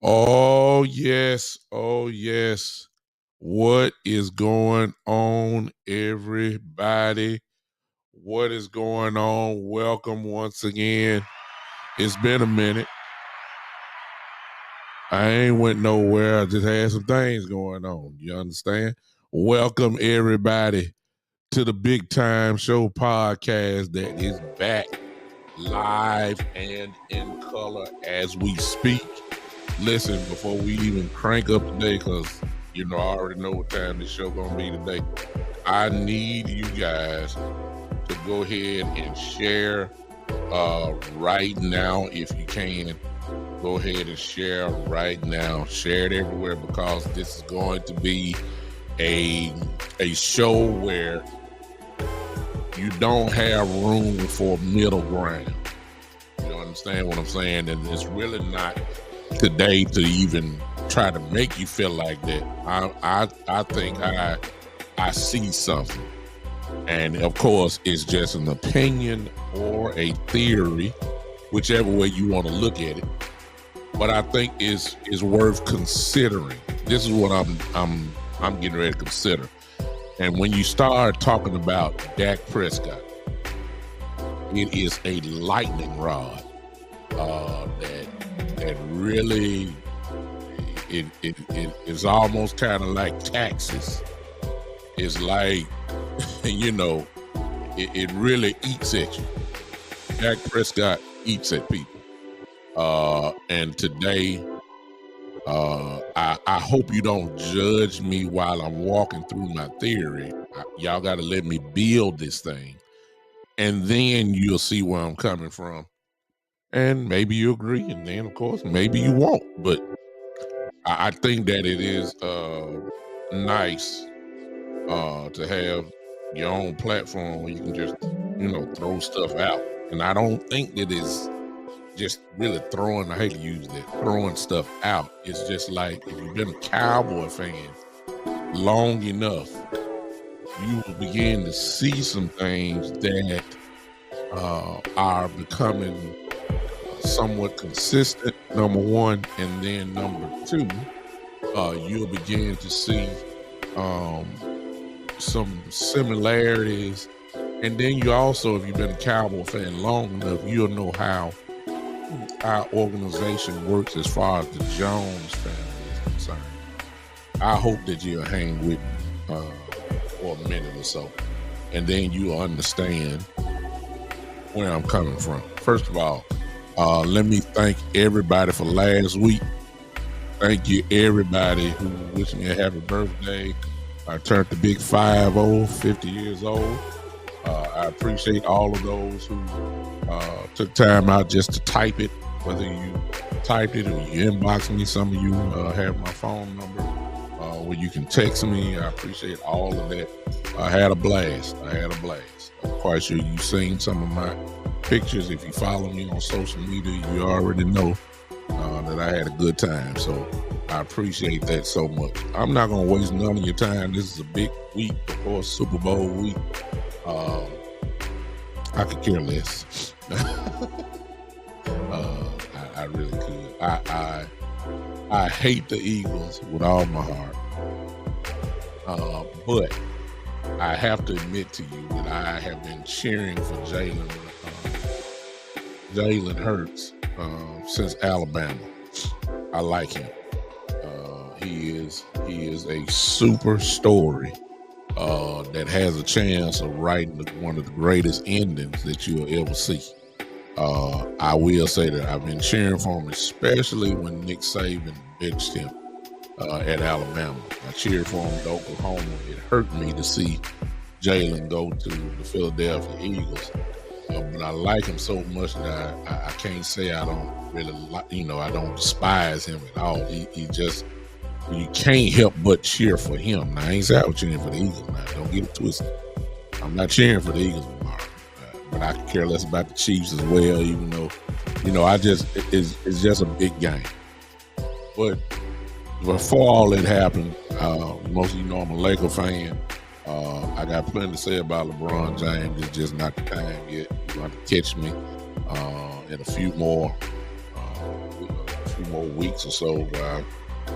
Oh, yes. Oh, yes. What is going on, everybody? What is going on? Welcome once again. It's been a minute. I ain't went nowhere. I just had some things going on. You understand? Welcome, everybody, to the Big Time Show podcast that is back live and in color as we speak. Listen, before we even crank up today, because I already know what time this show gonna be today. I need you guys to go ahead and share right now if you can. Go ahead and share right now. Share it everywhere because this is going to be a show where you don't have room for middle ground. You understand what I'm saying? And it's really not today to even try to make you feel like that. I think I see something, and of course it's just an opinion or a theory, whichever way you want to look at it. But I think is worth considering. This is what I'm getting ready to consider. And when you start talking about Dak Prescott, it is a lightning rod that really it is almost kind of like taxes. It's like it really eats at you. Dak Prescott eats at people. And today, I hope you don't judge me while I'm walking through my theory. Y'all got to let me build this thing, and then you'll see where I'm coming from. And maybe you agree, and then of course maybe you won't. But I think that it is nice to have your own platform where you can just throw stuff out. And I don't think that it's just really throwing. I hate to use that, throwing stuff out. It's just like if you've been a Cowboy fan long enough, you will begin to see some things that are becoming somewhat consistent, number one, and then number two, you'll begin to see some similarities. And then you also, if you've been a Cowboy fan long enough, you'll know how our organization works as far as the Jones family is concerned. I hope that you'll hang with me for a minute or so, and then you'll understand where I'm coming from. First of all, let me thank everybody for last week. Thank you, everybody who wished me a happy birthday. I turned the big 50 years old. I appreciate all of those who took time out just to type it, whether you typed it or you inboxed me. Some of you have my phone number where you can text me. I appreciate all of that. I had a blast. I'm quite sure you've seen some of my pictures. If you follow me on social media, you already know that I had a good time. So I appreciate that so much. I'm not going to waste none of your time. This is a big week, of course, Super Bowl week. I could care less. I really could. I hate the Eagles with all my heart. But I have to admit to you that I have been cheering for Jalen Hurts since Alabama. I like him. He is a super story that has a chance of writing one of the greatest endings that you'll ever see. I will say that I've been cheering for him, especially when Nick Saban benched him at Alabama. I cheered for him at Oklahoma. It hurt me to see Jalen go to the Philadelphia Eagles. But I like him so much that I can't say I don't really like, I don't despise him at all. He just, you can't help but cheer for him. Now, I ain't say I was cheering for the Eagles. Now, don't get it twisted. I'm not cheering for the Eagles tomorrow. But I could care less about the Chiefs as well, even though, it's just a big game. But before all that happened, most of you know I'm a Laker fan. I got plenty to say about LeBron James. It's just not the time yet. You're going to catch me in a few more more weeks or so where I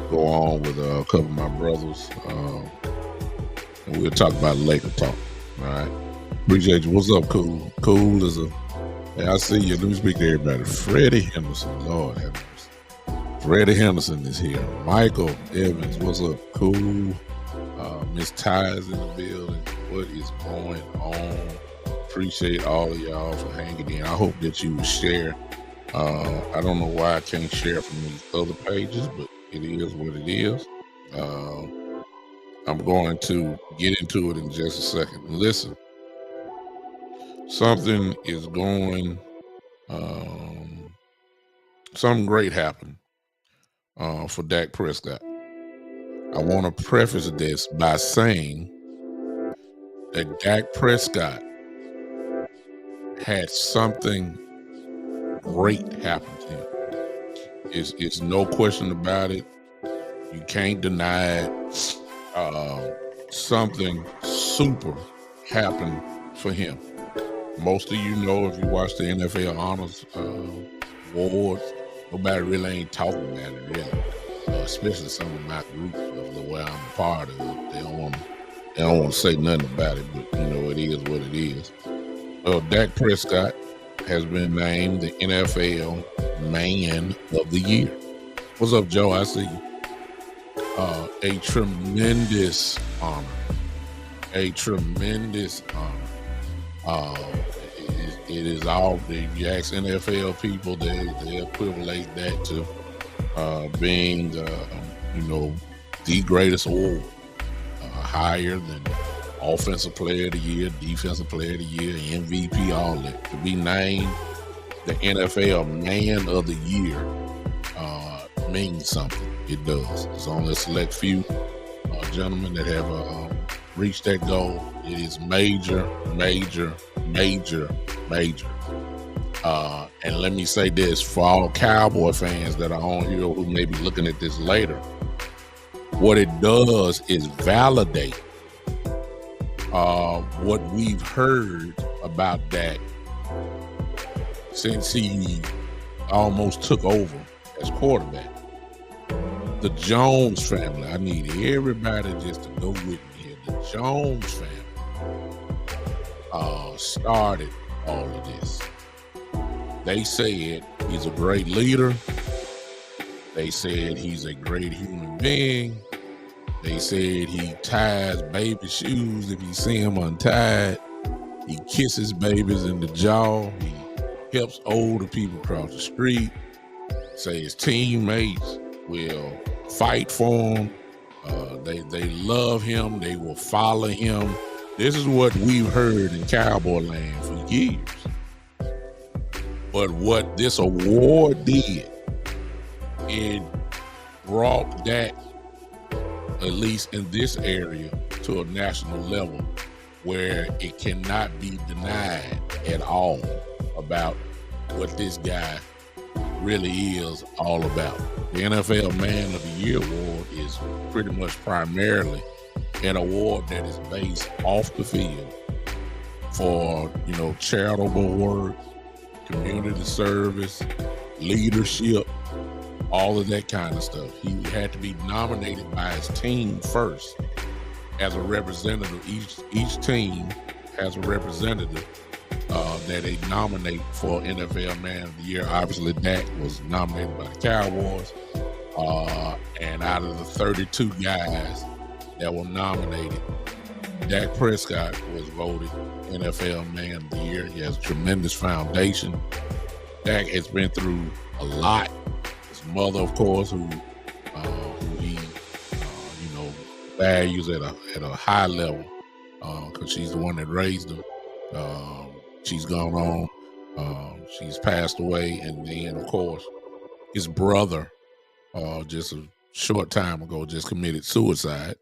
go on with a couple of my brothers. And we'll talk about it later. All right. Appreciate you. What's up, Cool? Cool is a. Hey, I see you. Let me speak to everybody. Freddie Henderson. Lord have mercy. Freddie Henderson is here. Michael Evans. What's up, Cool? Miss Ty's in the building. What is going on? Appreciate all of y'all for hanging in. I hope that you will share. I don't know why I can't share from these other pages, but it is what it is. I'm going to get into it in just a second. Listen, something is going, something great happened for Dak Prescott. I want to preface this by saying that Dak Prescott had something great happen to him. It's no question about it. You can't deny it. Something super happened for him. Most of you know, if you watch the NFL Honors Awards, nobody really ain't talking about it, really. Especially some of my group of the way I'm a part of it. They don't want to say nothing about it, but you know, it is what it is. Dak Prescott has been named the NFL Man of the Year. What's up, Joe? I see you. A tremendous honor. A tremendous honor. It is all, if you ask NFL people, they equivalent that to being, the greatest award, higher than Offensive Player of the Year, Defensive Player of the Year, MVP, all that. To be named the NFL Man of the Year means something. It does. There's only a select few gentlemen that have reached that goal. It is major, major, major, major. And let me say this, for all Cowboy fans that are on here who may be looking at this later, what it does is validate what we've heard about Dak since he almost took over as quarterback. The Jones family, I need everybody just to go with me here. The Jones family started all of this. They said he's a great leader. They said he's a great human being. They said he ties baby shoes if you see him untied. He kisses babies in the jaw. He helps older people cross the street. Say his teammates will fight for him. They love him. They will follow him. This is what we've heard in Cowboy land for years. But what this award did, it brought Dak, at least in this area, to a national level where it cannot be denied at all about what this guy really is all about. The NFL Man of the Year award is pretty much primarily an award that is based off the field for, charitable work, community service, leadership, all of that kind of stuff. He had to be nominated by his team first as a representative. Each team has a representative that they nominate for NFL Man of the Year. Obviously, Dak was nominated by the Cowboys. And out of the 32 guys that were nominated, Dak Prescott was voted NFL Man of the Year. He has a tremendous foundation. Dak has been through a lot. His mother, of course, who he values at a high level, because she's the one that raised him. She's gone on. She's passed away, and then, of course, his brother, just a short time ago, just committed suicide,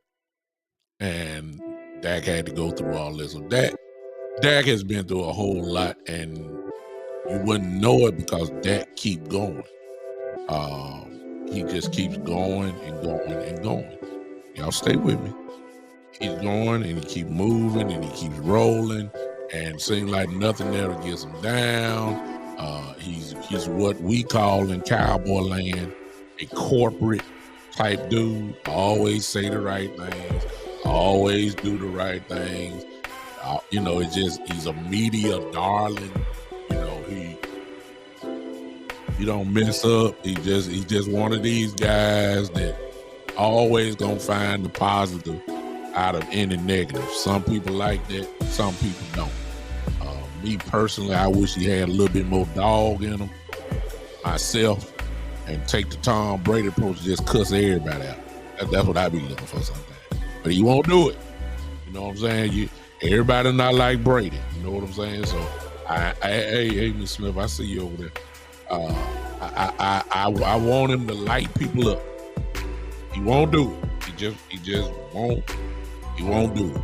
and Dak had to go through all this. So Dak has been through a whole lot, and you wouldn't know it because Dak keep going. He just keeps going and going and going. Y'all stay with me. He's going and he keep moving and he keeps rolling, and seems like nothing ever gets him down. He's what we call in Cowboy land a corporate type dude. Always say the right things. Always do the right things. He's a media darling. He don't mess up. He's just one of these guys that always gonna find the positive out of any negative. Some people like that. Some people don't. Me personally, I wish he had a little bit more dog in him. Myself, and take the Tom Brady approach, just cuss everybody out. That's what I be looking for sometimes. But he won't do it. You know what I'm saying? Everybody not like Brady. You know what I'm saying? So, hey, Miss Smith, I see you over there. I want him to light people up. He won't do it. He just won't. He won't do it.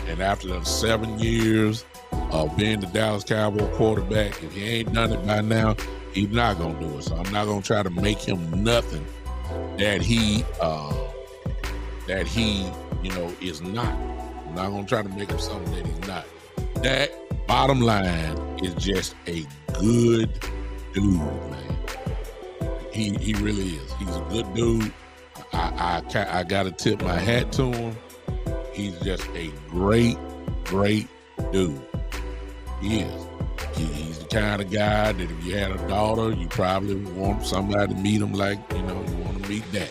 And after the 7 years of being the Dallas Cowboy quarterback, if he ain't done it by now, he's not gonna do it. So I'm not gonna try to make him nothing that he is not. I'm not gonna try to make him something that he's not. That, bottom line, is just a good dude, man. He really is. He's a good dude. I gotta tip my hat to him. He's just a great dude. He is. He's the kind of guy that if you had a daughter, you probably want somebody to meet him like, you want to meet that.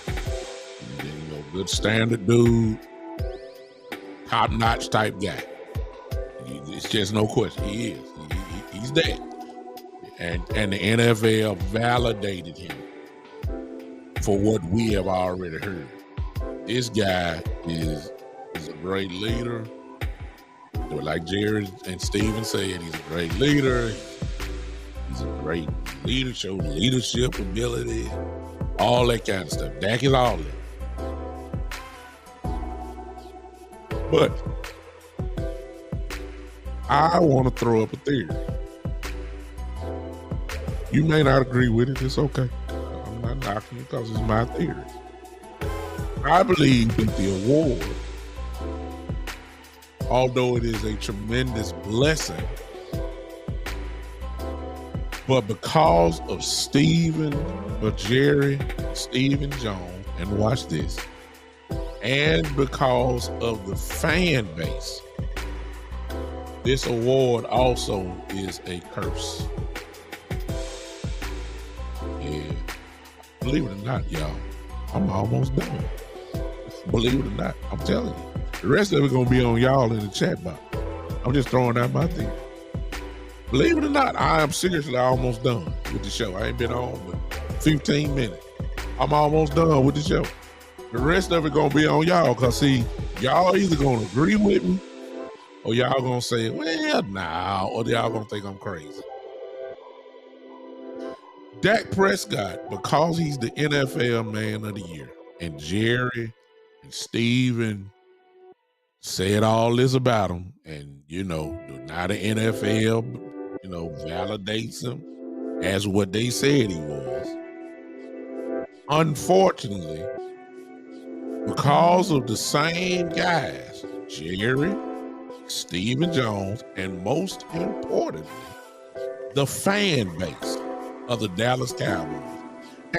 Good standard dude, top-notch type guy. It's just no question. He is. He's that. And the NFL validated him for what we have already heard. This guy is a great leader. Like Jerry and Steven said, he's a great leader. He's a great leader, shows leadership ability, all that kind of stuff. Dak is all that. But I want to throw up a theory. You may not agree with it. It's okay. I'm not knocking it because it's my theory. I believe that the award, although it is a tremendous blessing, but because of Jerry, Stephen Jones, and watch this, and because of the fan base, this award also is a curse. Yeah. Believe it or not, y'all, I'm almost done. Believe it or not, I'm telling you. The rest of it gonna be on y'all in the chat box. I'm just throwing out my theory. Believe it or not, I am seriously almost done with the show. I ain't been on but 15 minutes. I'm almost done with the show. The rest of it gonna be on y'all, cause see, y'all either gonna agree with me, or y'all gonna say, well, nah, or y'all gonna think I'm crazy. Dak Prescott, because he's the NFL Man of the Year, and Jerry and Steven said all this about him, and now the NFL, validates him as what they said he was. Unfortunately, because of the same guys, Jerry, Stephen Jones, and most importantly, the fan base of the Dallas Cowboys.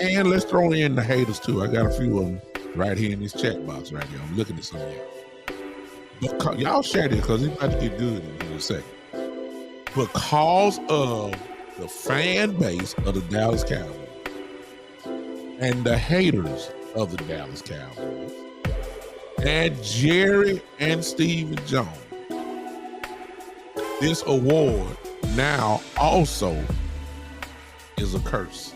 And let's throw in the haters too. I got a few of them right here in this chat box right here. I'm looking at some of y'all. But y'all share this because it's about to get good in a second. Because of the fan base of the Dallas Cowboys and the haters of the Dallas Cowboys and Jerry and Stephen Jones, this award now also is a curse.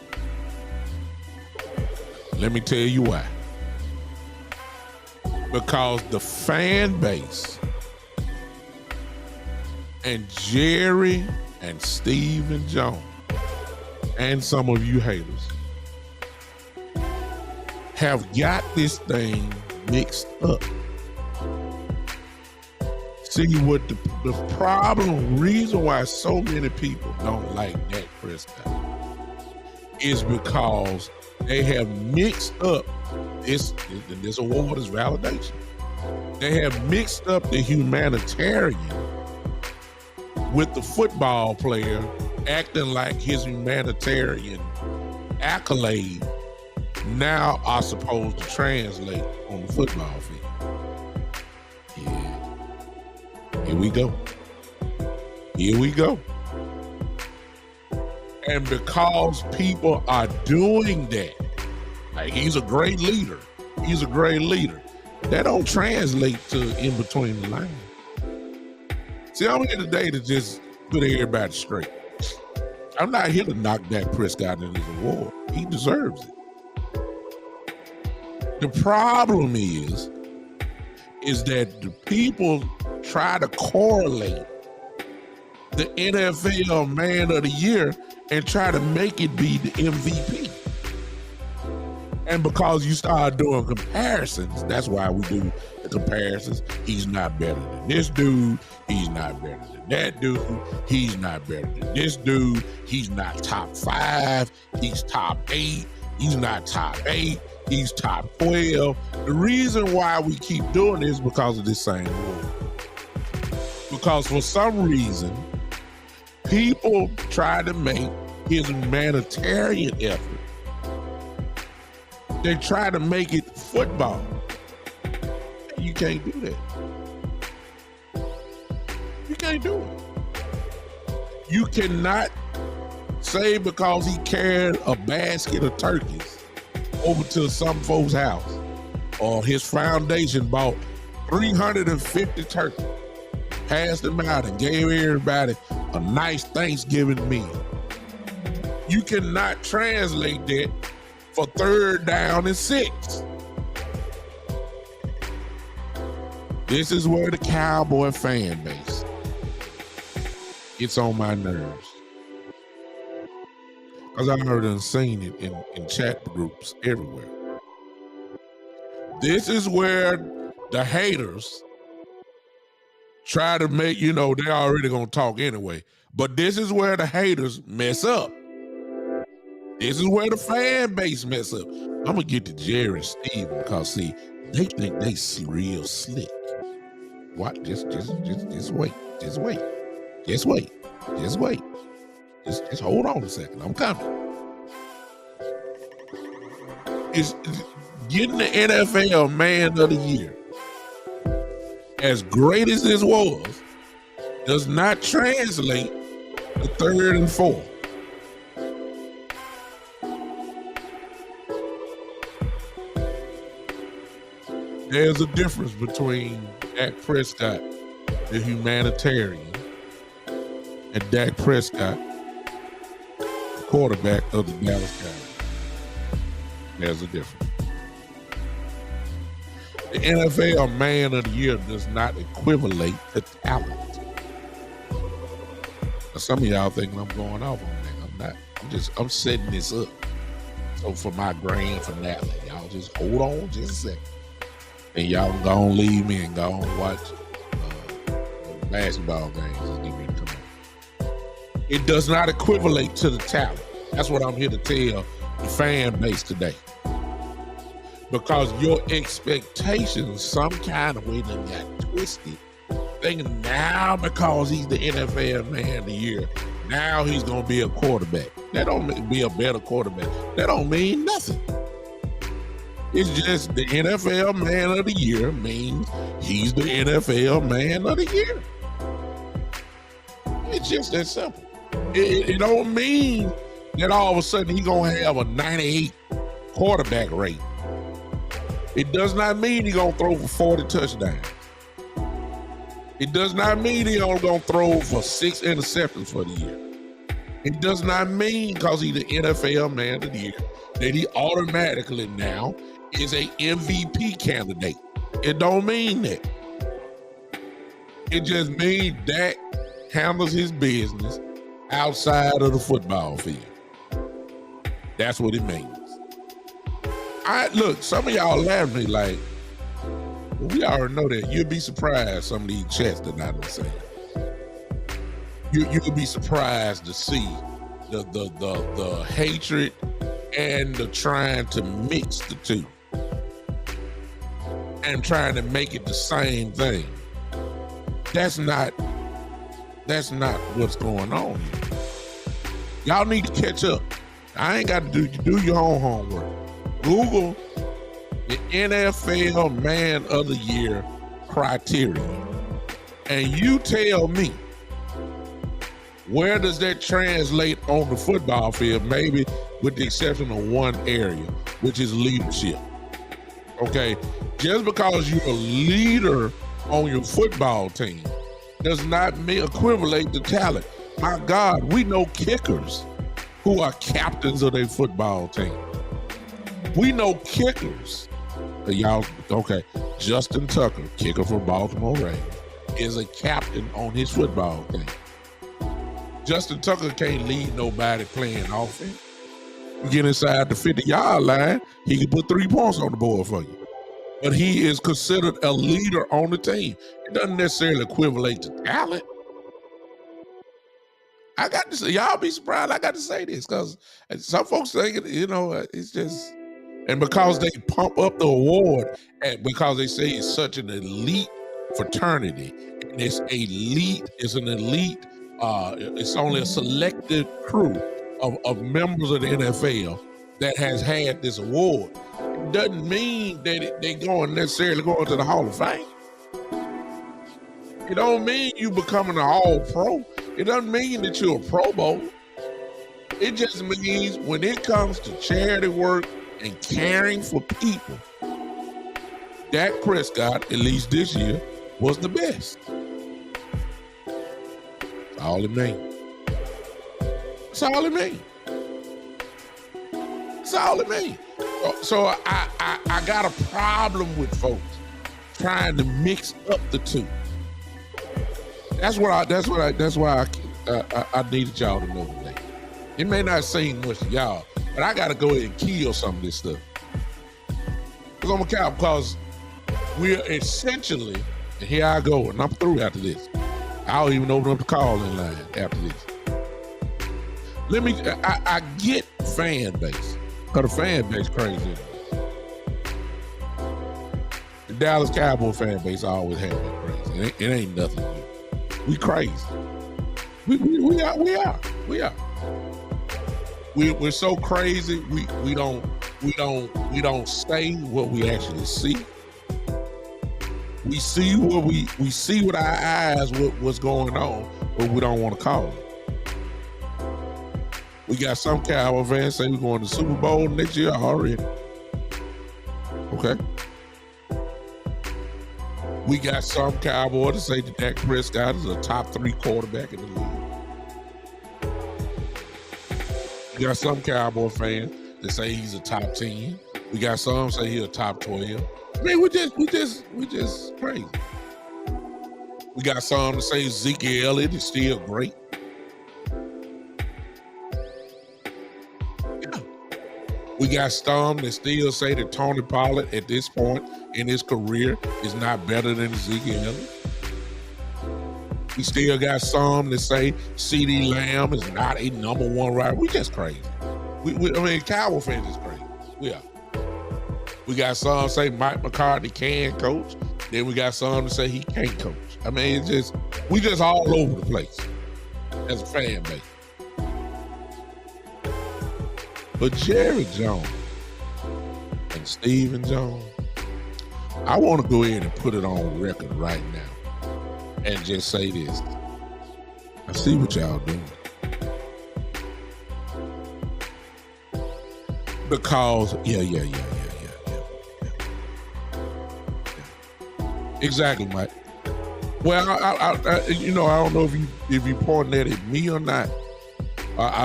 Let me tell you why. Because the fan base and Jerry and Stephen Jones and some of you haters have got this thing mixed up. See, what the problem, reason why so many people don't like Dak Prescott is because they have mixed up this award is validation. They have mixed up the humanitarian with the football player acting like his humanitarian accolades now are supposed to translate on the football field. Yeah. Here we go. Here we go. And because people are doing that, like he's a great leader. He's a great leader. That don't translate to in between the lines. See, I'm here today to just put everybody straight. I'm not here to knock Dak Prescott in his award. He deserves it. The problem is that the people try to correlate the NFL Man of the Year and try to make it be the MVP. And because you start doing comparisons, that's why we do the comparisons. He's not better than this dude. He's not better than that dude. He's not better than this dude. He's not top 5. He's top 8. He's not top 8. He's top 12. The reason why we keep doing this is because of this same rule. Because for some reason, people try to make his humanitarian effort. They try to make it football. You can't do that. You can't do it. You cannot say because he carried a basket of turkeys over to some folks' house or his foundation bought 350 turkeys, passed them out and gave everybody a nice Thanksgiving meal. You cannot translate that for 3rd down and 6. This is where the Cowboy fan base gets on my nerves. Because I've heard and seen it in chat groups everywhere. This is where the haters try to make, they're already going to talk anyway. But this is where the haters mess up. This is where the fan base mess up. I'm going to get to Jerry and Steven because, see, they think they real slick. What? Just wait. Just wait. Just wait. Just wait. Just hold on a second. I'm coming. It's getting the NFL Man of the Year, as great as this was, does not translate to 3rd and 4th. There's a difference between Dak Prescott, the humanitarian, and Dak Prescott, the quarterback of the Dallas Cowboys. There's a difference. The NFL Man of the Year does not equivalent to talent. Now, some of y'all think I'm going off on that. I'm not. I'm setting this up. So for my grand finale, y'all just hold on just a second. And y'all go and leave me and go and watch basketball games as they really come out. It does not equivalent to the talent. That's what I'm here to tell the fan base today. Because your expectations some kind of way done got twisted. Thinking now because he's the NFL Man of the Year, now he's going to be a quarterback. That don't be a better quarterback. That don't mean nothing. It's just the NFL Man of the Year means he's the NFL Man of the Year. It's just that simple. It don't mean that all of a sudden he's going to have a 98 quarterback rate. It does not mean he's going to throw for 40 touchdowns. It does not mean he's going to throw for 6 interceptions for the year. It does not mean because he's the NFL Man of the Year that he automatically now is a MVP candidate. It don't mean that. It just means Dak handles his business outside of the football field. That's what it means. Look, some of y'all laugh at me like, well, we already know that. You'll be surprised some of these chats that I'm saying. You'll be surprised to see the hatred and the trying to mix the two and trying to make it the same thing. That's not what's going on here. Y'all need to catch up. I ain't got to do your own homework. Google the NFL Man of the Year criteria, and you tell me, where does that translate on the football field? Maybe with the exception of one area, which is leadership. Okay, just because you're a leader on your football team does not equivalent to talent. My God, we know kickers who are captains of their football team. We know kickers. Y'all, okay, Justin Tucker, kicker for Baltimore Ravens, is a captain on his football team. Justin Tucker can't lead nobody playing offense. You get inside the 50-yard line, he can put 3 points on the board for you. But he is considered a leader on the team. It doesn't necessarily equivalent to talent. I got to say, y'all be surprised I got to say this, because some folks think, it's just, and because they pump up the award, and because they say it's such an elite fraternity, and it's an elite, it's only a selected crew of members of the NFL that has had this award. It doesn't mean that they necessarily going to the Hall of Fame. It don't mean you becoming an all-pro. It doesn't mean that you're a Pro Bowl. It just means when it comes to charity work and caring for people, Dak Prescott, at least this year, was the best. That's all it means. That's all it means. That's all it means. So I got a problem with folks trying to mix up the two. That's why I needed y'all to know today. It may not seem much to y'all, but I gotta go ahead and kill some of this stuff. Because we're essentially, and here I go, and I'm through after this. I'll even open up the call-in line after this. I get fan base, because the fan base crazy. The Dallas Cowboy fan base always has been crazy. It ain't nothing new. We crazy. We are. We're so crazy. We don't say what we actually see. We see with our eyes what's going on, but we don't want to call it. We got some Cowboy fans say we're going to the Super Bowl next year already. Okay. We got some Cowboys that say that Dak Prescott is a top 3 quarterback in the league. We got some Cowboy fans that say he's a top 10. We got some say he's a top 12. I mean, we just crazy. We got some that say Zeke Elliott is still great. Yeah. We got some that still say that Tony Pollard at this point in his career is not better than Zeke Elliott. We still got some that say CeeDee Lamb is not a number 1 rider. We just crazy. Cowboy fans is crazy. We are. We got some say Mike McCarthy can coach. Then we got some that say he can't coach. I mean, we just all over the place as a fan base. But Jerry Jones and Stephen Jones, I want to go ahead and put it on record right now and just say this. I see what y'all doing. Because, yeah. Exactly, Mike. Well, I don't know if you pointing that at me or not.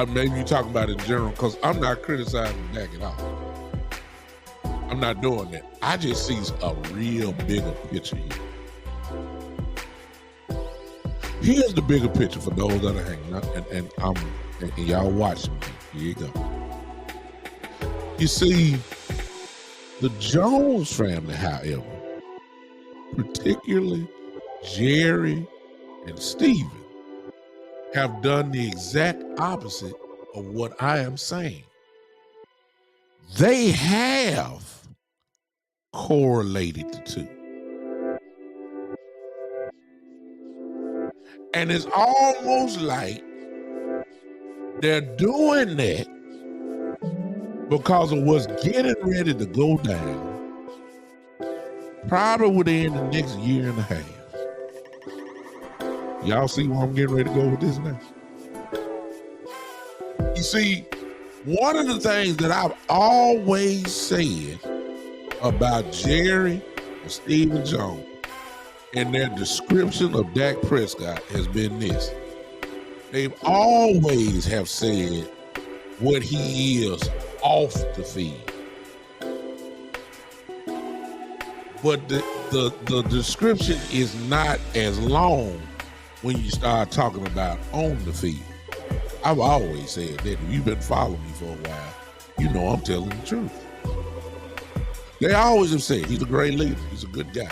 Maybe you talking about it in general, because I'm not criticizing Dak at all. I'm not doing that. I just see a real bigger picture here. Here's the bigger picture for those that are hanging out, and y'all watching me. Here you go. You see, the Jones family, however, particularly Jerry and Stephen, have done the exact opposite of what I am saying. They have correlated the two. And it's almost like they're doing that because of what's getting ready to go down, probably within the next year and a half. Y'all see where I'm getting ready to go with this now? You see, one of the things that I've always said about Jerry and Stephen Jones and their description of Dak Prescott has been this. They've always have said what he is off the field. But the description is not as long when you start talking about on the field. I've always said that. If you've been following me for a while, you know I'm telling the truth. They always have said he's a great leader. He's a good guy.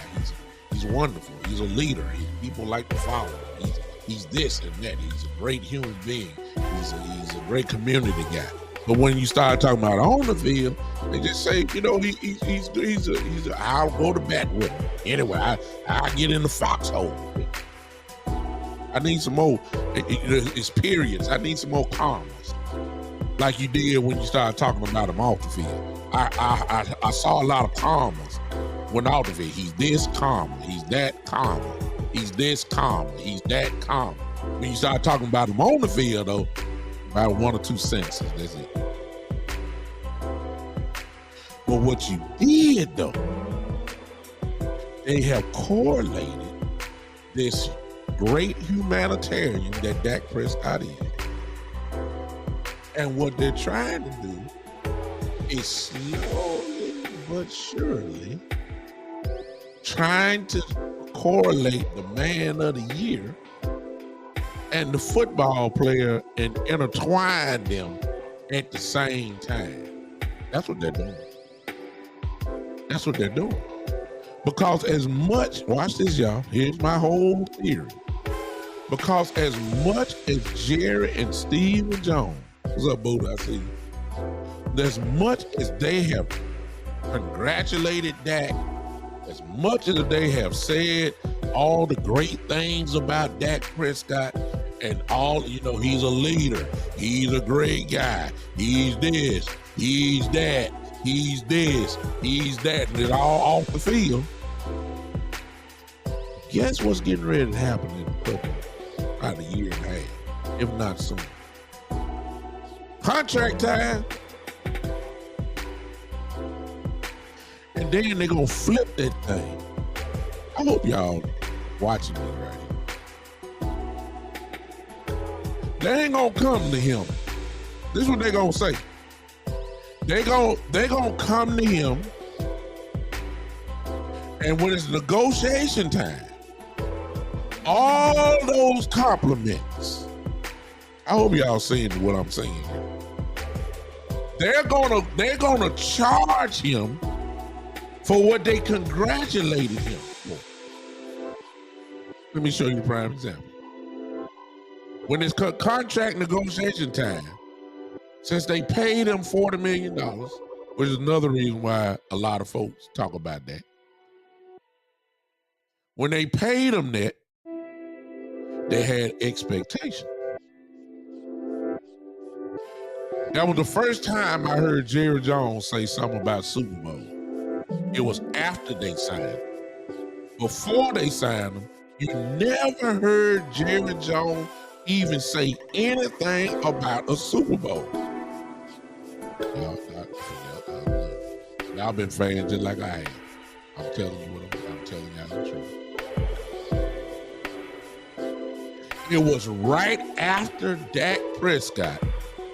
He's wonderful. He's a leader. People like to follow him. He's this and that. He's a great human being. He's a great community guy. But when you start talking about on the field, they just say, you know, I'll go to bat with him. Anyway, I get in the foxhole. I need some more. It's periods. I need some more commas, like you did when you started talking about him off the field. I saw a lot of commas when off the field. He's this comma. He's that comma. He's this comma. He's that comma. When you start talking about him on the field, though, about one or two sentences. That's it. But what you did, though, they have correlated this great humanitarian that Dak Prescott is. And what they're trying to do is slowly but surely trying to correlate the man of the year and the football player and intertwine them at the same time. That's what they're doing. That's what they're doing. Because as much, watch this, y'all, here's my whole theory. Because as much as Jerry and Stephen Jones, what's up, Buddha? I see you. As much as they have congratulated Dak, as much as they have said all the great things about Dak Prescott and all, you know, he's a leader, he's a great guy, he's this, he's that, he's this, he's that, and it's all off the field. Guess what's getting ready to happen in a couple, about a year and a half, if not sooner? Contract time. And then they're going to flip that thing. I hope y'all watching me right here. They ain't going to come to him. This is what they're going to say. They're going to come to him, and when it's negotiation time, all those compliments, I hope y'all seeing what I'm saying here. They're gonna charge him for what they congratulated him for. Let me show you a prime example. When it's contract negotiation time, since they paid him $40 million, which is another reason why a lot of folks talk about that. When they paid him that, they had expectations. That was the first time I heard Jerry Jones say something about Super Bowl. It was after they signed him. Before they signed him, you never heard Jerry Jones even say anything about a Super Bowl. Y'all been fans just like I am. I'm telling you I'm telling y'all the truth. It was right after Dak Prescott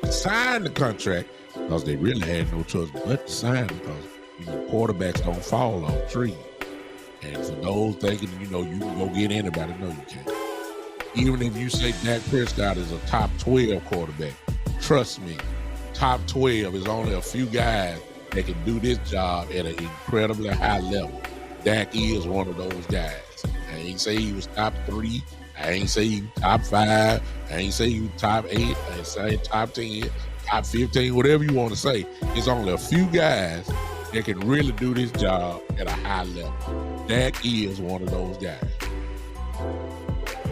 signed the contract, because they really had no choice but to sign, because quarterbacks don't fall off trees. And for those thinking, you can go get anybody, no, you can't. Even if you say Dak Prescott is a top 12 quarterback, trust me, top 12 is only a few guys that can do this job at an incredibly high level. Dak is one of those guys. I ain't say he was top 3. I ain't say he was top 5. I ain't say he was top 8. I ain't say top 10, top 15, whatever you want to say. There's only a few guys that can really do this job at a high level. Dak is one of those guys.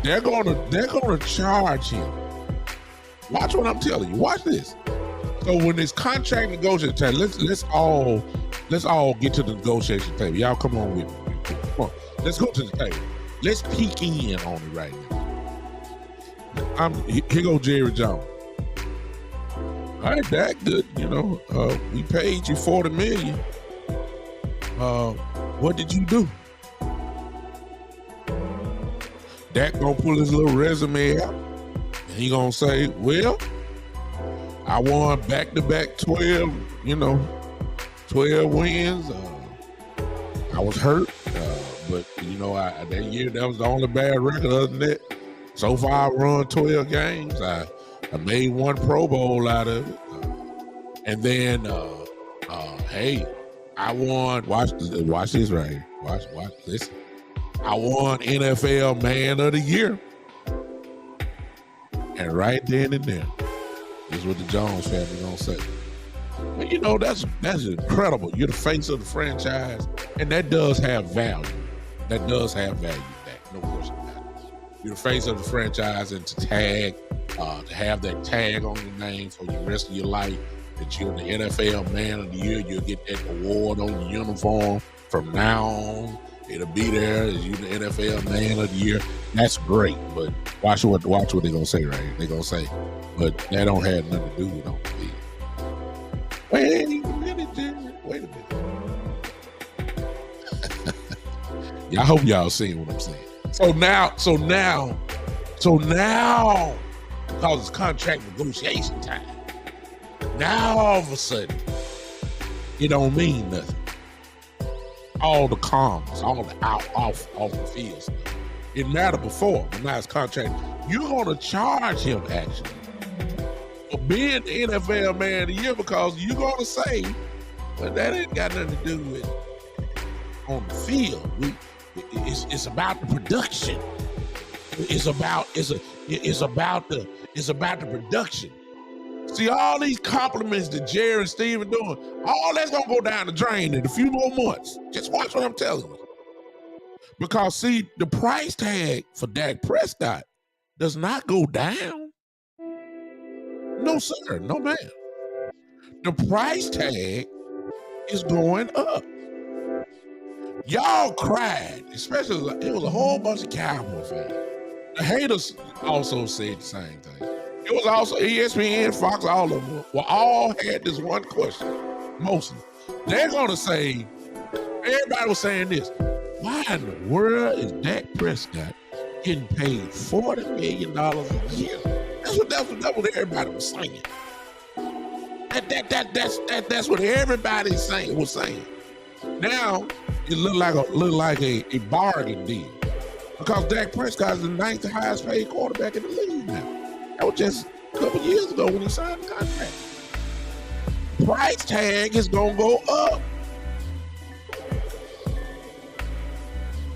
They're gonna charge him. Watch what I'm telling you. Watch this. So when it's contract negotiation time, let's all get to the negotiation table. Y'all come on with me. Come on. Let's go to the table. Let's peek in on it right now. Here go Jerry Jones. All right, Dak, good. We paid you $40 million. What did you do? Dak gonna pull his little resume out, and he gonna say, "Well, I won back-to-back 12 wins. I was hurt, but that year that was the only bad record. Other than that, so far I run 12 games. I made one Pro Bowl out of it, and then hey, I won. Watch this right here. Watch. Listen. I won NFL Man of the Year, and right then and there, is what the Jones family gonna say. Well, that's incredible. You're the face of the franchise, and that does have value. That does have value. No question about it. You're the face of the franchise, and to have that tag on your name for the rest of your life, that you're the NFL Man of the Year, you'll get that award on your uniform from now on. It'll be there as you the NFL Man of the Year. That's great, but watch what they're gonna say right here. They're gonna say, but that don't have nothing to do with on the field. Wait a minute. I hope y'all seeing what I'm saying. So now, because it's contract negotiation time, now all of a sudden, it don't mean nothing. All the comms, all the off the field stuff. It mattered before, but now it's contract. You're gonna charge him actually for being the NFL Man of the Year, because you're gonna say, well, that ain't got nothing to do with on the field. It's about the production. It's about the production. See, all these compliments that Jerry and Steve are doing, all that's gonna go down the drain in a few more months. Just watch what I'm telling you. Because see, the price tag for Dak Prescott does not go down. No, sir, no ma'am. The price tag is going up. Y'all cried, especially it was a whole bunch of Cowboy fans. The haters also said the same thing. It was also ESPN, Fox, all of them all had this one question. Mostly, they're gonna say, everybody was saying this: why in the world is Dak Prescott getting paid $40 million a year? That's what everybody was saying. That's what everybody was saying. Now it look like a bargain deal, because Dak Prescott is the 9th highest paid quarterback in the league now. That was just a couple years ago when he signed the contract. Price tag is gonna go up.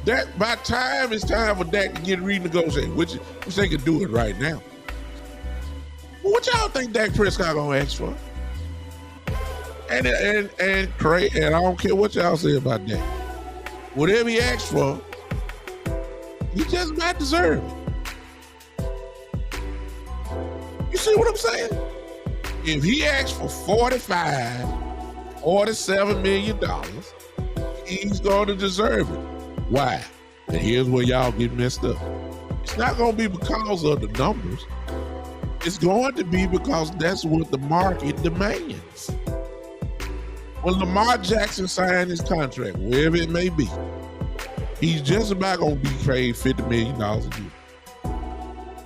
That by time it's time for Dak to get renegotiated, which they can do it right now. What y'all think Dak Prescott gonna ask for? And Craig, and I don't care what y'all say about that. Whatever he asks for, he just might deserve it. You see what I'm saying? If he asks for $47 million, he's going to deserve it. Why? And here's where y'all get messed up. It's not going to be because of the numbers. It's going to be because that's what the market demands. When Lamar Jackson signed his contract, wherever it may be, he's just about going to be paid $50 million a year.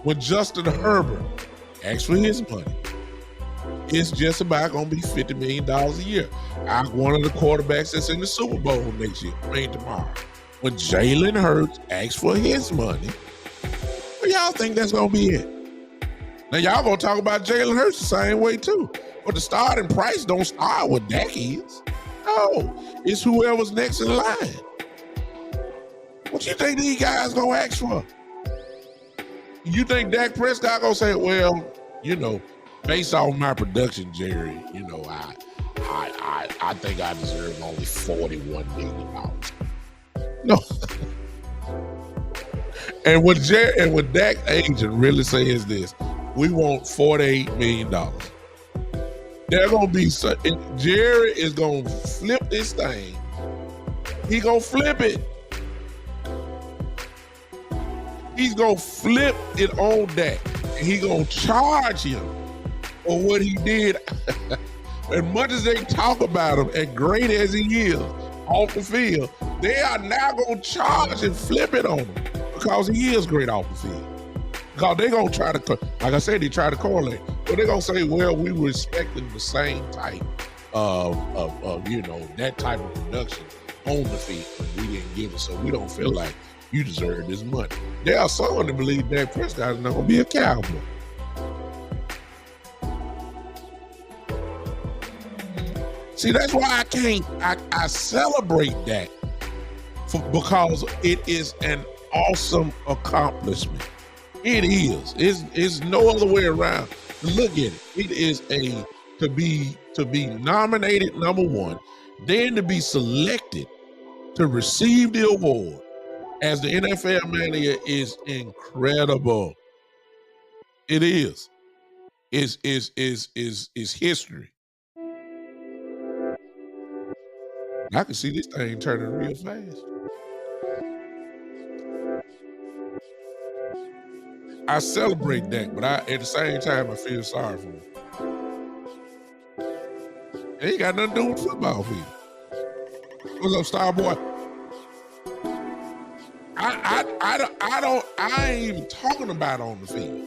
When Justin Herbert asks for his money, it's just about going to be $50 million a year. One of the quarterbacks that's in the Super Bowl tomorrow. When Jalen Hurts asks for his money, well, y'all think that's going to be it? Now, y'all going to talk about Jalen Hurts the same way, too. But the starting price don't start with Dak is. No, it's whoever's next in line. What you think these guys going to ask for? You think Dak Prescott going to say, well, based on my production, Jerry, I think I deserve only $41 million. No. And what Dak agent really says is this: we want $48 million. They're gonna be Jerry is gonna flip this thing. He gonna flip it. He's gonna flip it on Dak. And he gonna charge him for what he did. As much as they talk about him, as great as he is off the field, they are now gonna charge and flip it on him because he is great off the field. Because they're gonna try to, like I said, they try to correlate. But they're gonna say, well, we were expecting the same type of that type of production on the field. We didn't give it, so we don't feel like you deserve this money. There are some that believe Dak Prescott is not gonna be a Cowboy. See, that's why I celebrate that because it is an awesome accomplishment. It is. It's no other way around. Look at it. It is to be nominated number one, then to be selected to receive the award as the NFL manager is incredible. It is. Is history. I can see this thing turning real fast. I celebrate that, but at the same time I feel sorry for him. It ain't got nothing to do with football, people. What's up, Starboy? I ain't even talking about on the field.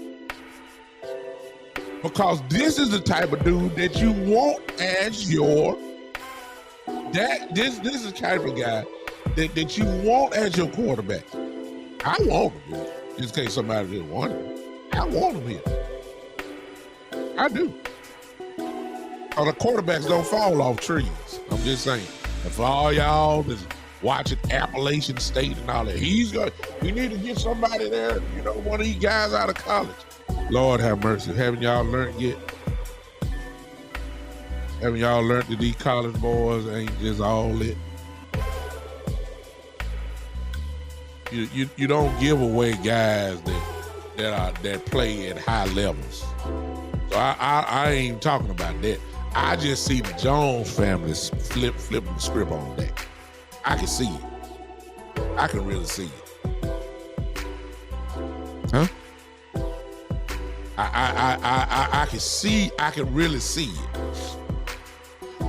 Because this is the type of dude that you want as your this is the type of guy that you want as your quarterback. I want him here. Just in case somebody didn't want him. I want him here. I do. Or the quarterbacks don't fall off trees. I'm just saying. And for all y'all that's watching Appalachian State and all that, we need to get somebody there, one of these guys out of college. Lord have mercy. Haven't y'all learned yet? Haven't y'all learned that these college boys ain't just all it? You don't give away guys that play at high levels. So I ain't talking about that. I just see the Jones family flipping the script on that. I can see it. I can really see it. Huh? I can really see it.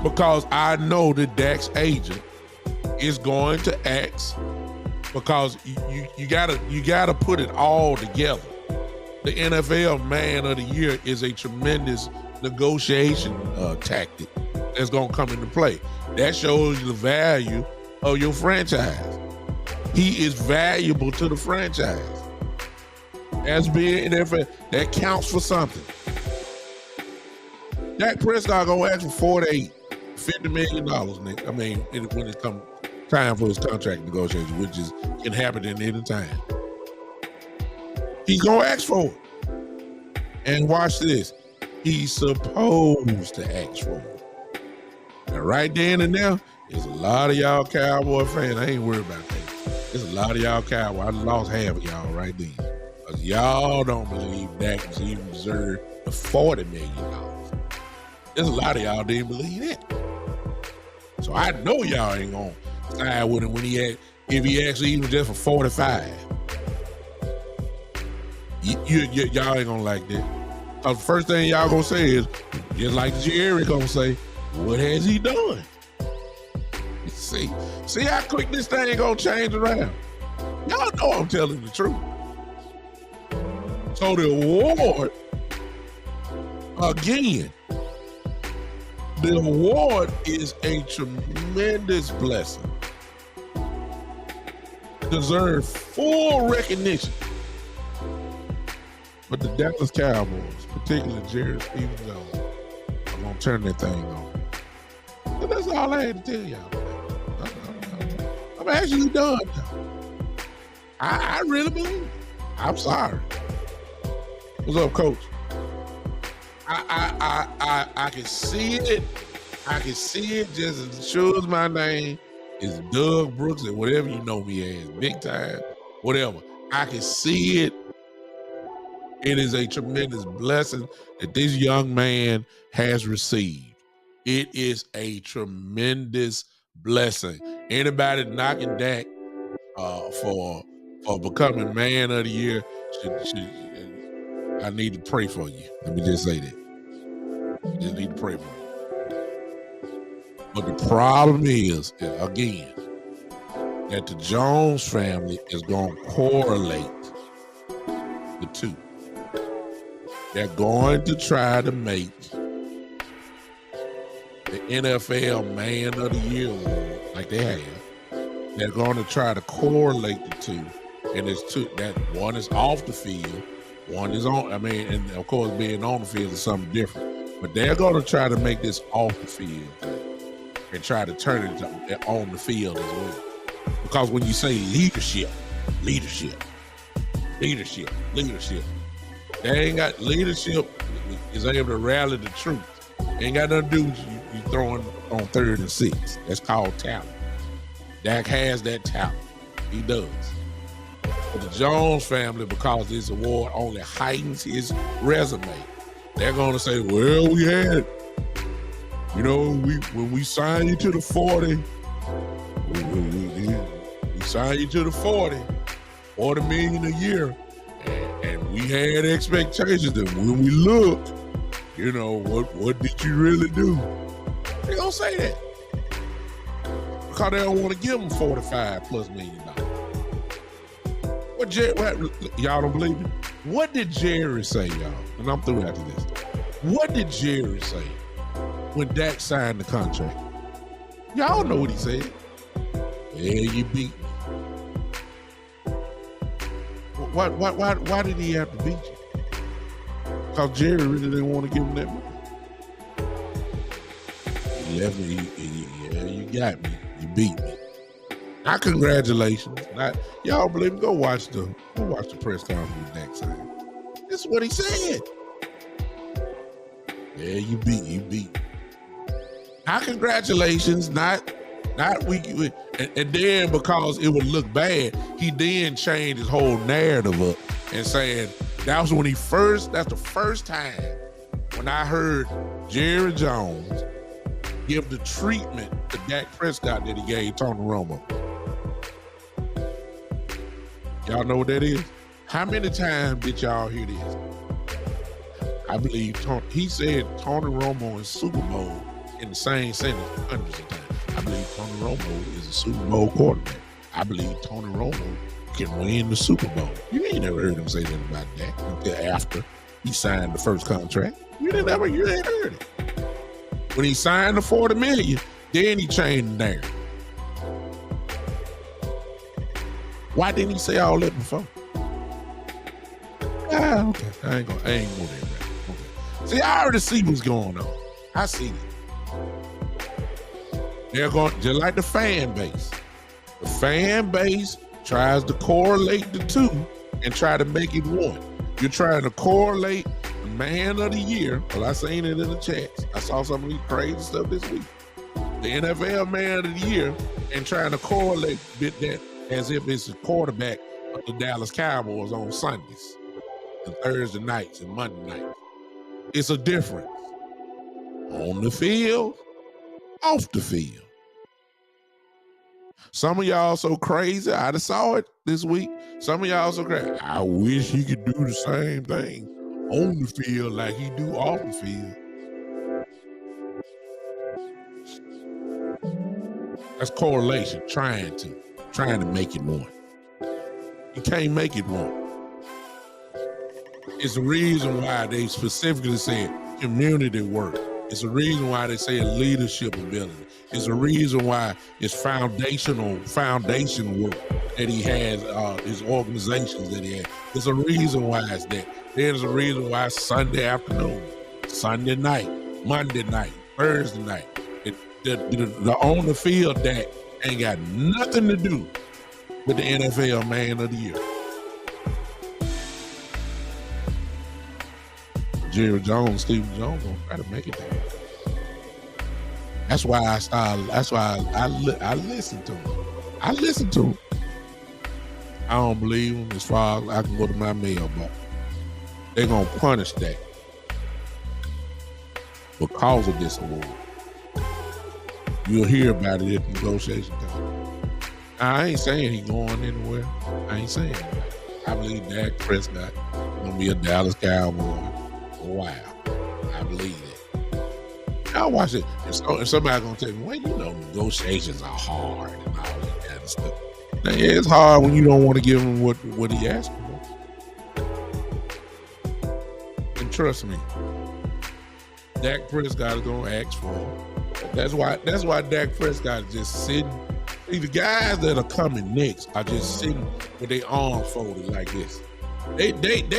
Because I know that Dak's agent is going to ask, because you gotta put it all together. The NFL Man of the Year is a tremendous negotiation tactic that's gonna come into play. That shows you the value of your franchise. He is valuable to the franchise. As being NFL, that counts for something. Dak Prescott gonna ask for $50 million, Nick. I mean, when it comes time for his contract negotiation, which can happen at any time. He's gonna ask for it. And watch this. He's supposed to ask for it. And right then and now, there's a lot of y'all Cowboy fans. I ain't worried about that. There's a lot of y'all Cowboy. I lost half of y'all right then. Because y'all don't believe Dak even deserved the $40 million. There's a lot of y'all didn't believe that. So I know y'all ain't gonna side with him if he actually even just for 45. Y'all ain't gonna like that. Cause the first thing y'all gonna say is, just like Jerry gonna say, what has he done? See how quick this thing gonna change around. Y'all know I'm telling the truth. So the award, again, the award is a tremendous blessing. Deserve full recognition. But the Dallas Cowboys, particularly Jerry Stevens, are gonna turn that thing on. And that's all I had to tell y'all. I'm actually done now. I really believe it. I'm sorry. What's up, Coach? I can see it. I can see it just as sure as my name is Doug Brooks or whatever you know me as, big time, whatever. I can see it It is a tremendous blessing that this young man has received. It is a tremendous blessing. Anybody knocking Dak for becoming man of the year I need to pray for you. Let me just say that. I just need to pray for you. But the problem is, again, that the Jones family is going to correlate the two. They're going to try to make the NFL Man of the Year award like they have. They're going to try to correlate the two. And it's two, that one is off the field, one is on. I mean, and of course, being on the field is something different. But they're going to try to make this off the field and try to turn it on the field as well. Because when you say leadership, they ain't got leadership is able to rally the troops. Ain't got nothing to do with you throwing on 3rd and 6. That's called talent. Dak has that talent. He does. But the Jones family, because this award only heightens his resume, they're going to say, well, we had it. You know, when we signed you to the 40, we signed you to the 40 million a year. And we had expectations that when we looked, you know, what did you really do? They don't say that. Because they don't want to give them $45+ million. Y'all don't believe me? What did Jerry say, y'all? And I'm through after this. What did Jerry say when Dak signed the contract? Y'all know what he said. Yeah, you beat me. Why did he have to beat you? Because Jerry really didn't want to give him that money. He left me. Yeah, you got me. You beat me. Now, congratulations. Now, y'all believe me? Go watch the press conference with Dak signed. This is what he said. Yeah, you beat me. Now, congratulations. Not we and then because it would look bad, he then changed his whole narrative up and saying that's the first time when I heard Jerry Jones give the treatment to Dak Prescott that he gave Tony Romo. Y'all know what that is? How many times did y'all hear this? I believe he said Tony Romo in Super Bowl in the same sentence hundreds of times. I believe Tony Romo is a Super Bowl quarterback. I believe Tony Romo can win the Super Bowl. You ain't never heard him say that about that until after he signed the first contract. You ain't heard it. When he signed the $40 million, then he changed the narrative. Why didn't he say all that before? Okay. I ain't going there. Okay. See, I already see what's going on. I see it. They're going just like the fan base. The fan base tries to correlate the two and try to make it one. You're trying to correlate the Man of the Year. Well, I seen it in the chats. I saw some of these crazy stuff this week. The NFL Man of the Year and trying to correlate that as if it's a quarterback of the Dallas Cowboys on Sundays and Thursday nights and Monday nights. It's a difference. On the field, off the field. Some of y'all so crazy. I just saw it this week. Some of y'all so crazy. I wish he could do the same thing on the field like he do off the field. That's correlation. Trying to make it one. You can't make it one. It's the reason why they specifically said community work. It's the reason why they say leadership ability. It's the reason why it's foundation work that he has, his organizations that he has. There's a reason why it's that. There's a reason why it's Sunday afternoon, Sunday night, Monday night, Thursday night. The on the field Dak ain't got nothing to do with the NFL Man of the Year. Jerry Jones, Stephen Jones gonna try to make it there. That's why I listen to him. I listen to him. I don't believe him as far as I can go to my mailbox. they're going to punish that because of this award. You'll hear about it at the negotiation time. I ain't saying he's going anywhere. I ain't saying that. I believe Dak Prescott is going to be a Dallas Cowboy for a while. I believe it. I'll watch it. And somebody's going to tell me, well, you know, negotiations are hard and all that kind of stuff. Now, yeah, it's hard when you don't want to give him what he asked for. And trust me, Dak Prescott is going to ask for him. That's why Dak Prescott is just sitting. See, the guys that are coming next are just sitting with their arms folded like this. They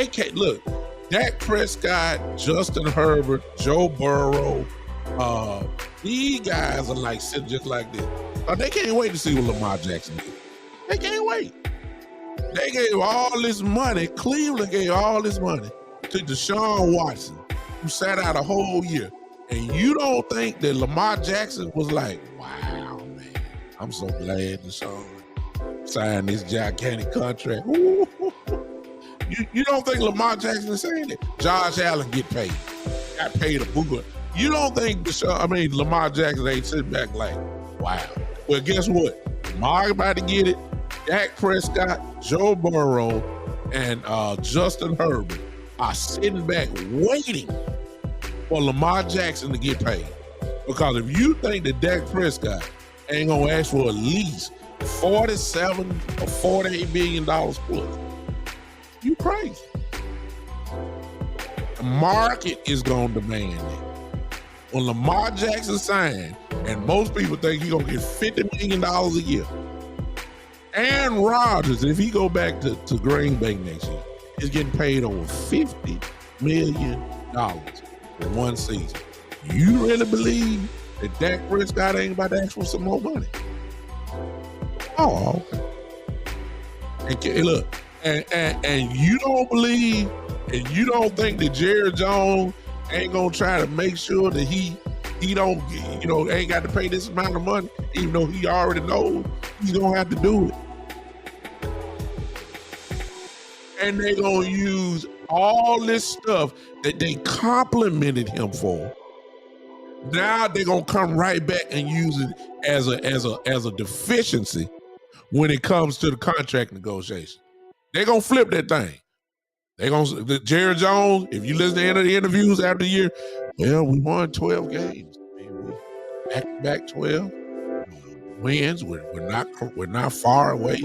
can't look. Dak Prescott, Justin Herbert, Joe Burrow, these guys are like sitting just like this. They can't wait to see what Lamar Jackson did. They can't wait. They gave all this money. Cleveland gave all this money to Deshaun Watson, who sat out a whole year. And you don't think that Lamar Jackson was like, wow, man, I'm so glad Deshaun signed this gigantic contract. Ooh. You don't think Lamar Jackson is saying it? Josh Allen got paid a booger. You don't think Lamar Jackson ain't sitting back like, wow. Well, guess what? Lamar about to get it. Dak Prescott, Joe Burrow, and Justin Herbert are sitting back waiting for Lamar Jackson to get paid. Because if you think that Dak Prescott ain't gonna ask for at least $47 or $48 million plus, you crazy. The market is gonna demand it. When Lamar Jackson signed, and most people think he's gonna get $50 million a year. Aaron Rodgers, if he go back to Green Bay next year, is getting paid over $50 million for one season. You really believe that Dak Prescott ain't about to ask for some more money? Oh, okay. And look, and you don't believe, and you don't think that Jerry Jones ain't gonna try to make sure that he don't, ain't got to pay this amount of money, even though he already knows he's gonna have to do it. And they're gonna use all this stuff that they complimented him for. Now they're gonna come right back and use it as a deficiency when it comes to the contract negotiation. They're gonna flip that thing. Jerry Jones, if you listen to the interviews after the year, well, we won 12 games. Back 12 wins. We're not far away.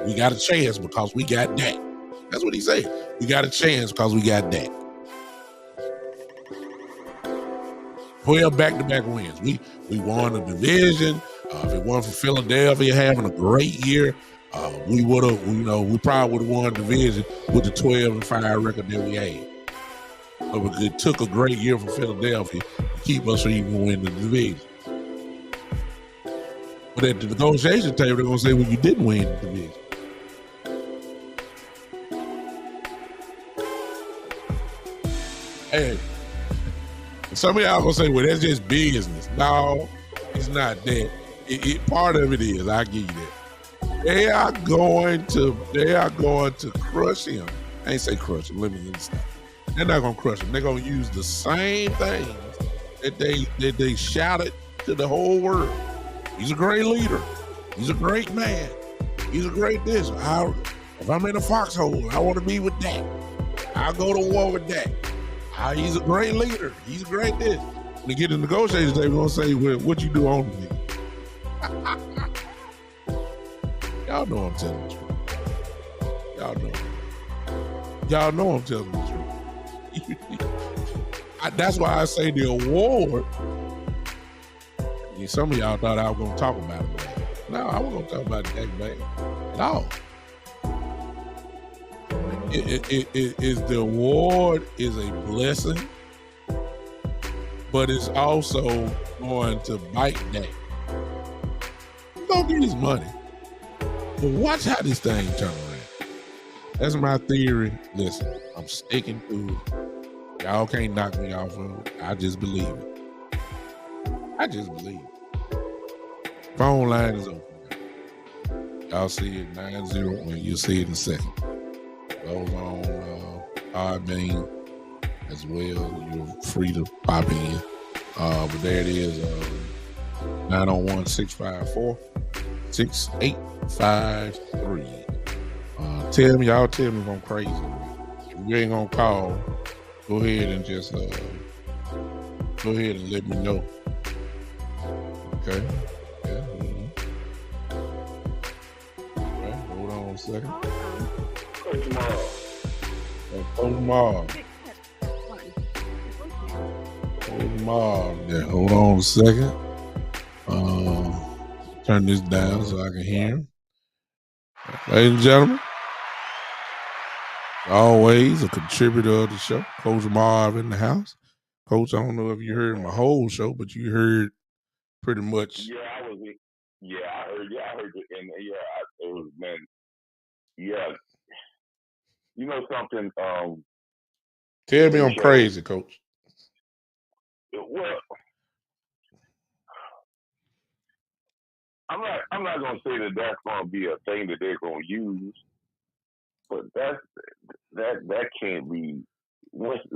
We got a chance because we got Dak. That's what he said. We got a chance because we got Dak. 12 back-to-back wins. We won the division. If it weren't for Philadelphia having a great year, we probably would have won the division with the 12-5 record that we had. But it took a great year for Philadelphia to keep us from even winning the division. But at the negotiation table, they're going to say, well, you didn't win the division. Hey, some of y'all going to say, well, that's just business. No, it's not that. Part of it is, I'll give you that. They are going to crush him. I ain't say crush him. Let me stop. They're not going to crush him. They're going to use the same things that they shouted to the whole world. He's a great leader. He's a great man. He's a great this. If I'm in a foxhole, I want to be with Dak. I'll go to war with Dak. He's a great leader. He's a great this. When they get to negotiations, they're going to say, well, what you do on me? Y'all know I'm telling the truth. Y'all know I'm telling the truth. That's why I say the award. Some of y'all thought I was going to talk about it, man. No, I wasn't going to talk about Dak, man, at all. The award is a blessing, but it's also going to bite Dak. He's going to get his money. But watch how this thing turn around. That's my theory. Listen, I'm sticking to it. Y'all can't knock me off of it. I just believe it. Phone line is open. Y'all see it 901. You'll see it in a second. Goes on Podbean as well. You're free to pop in. But there it is. 901-654-6853. Tell me if I'm crazy. If you ain't gonna call, go ahead and just go ahead and let me know. Okay. Yeah. Okay, hold on a second. Tomorrow. Yeah, hold on a second. Turn this down so I can hear him. Ladies and gentlemen, always a contributor of the show, Coach Marv in the house. Coach, I don't know if you heard my whole show, but you heard pretty much. Yeah, I heard it, and it was, man. Yeah, you know something. Tell me I'm crazy, Coach. Well, I'm not gonna say that that's gonna be a thing that they're gonna use, but that can't be. Once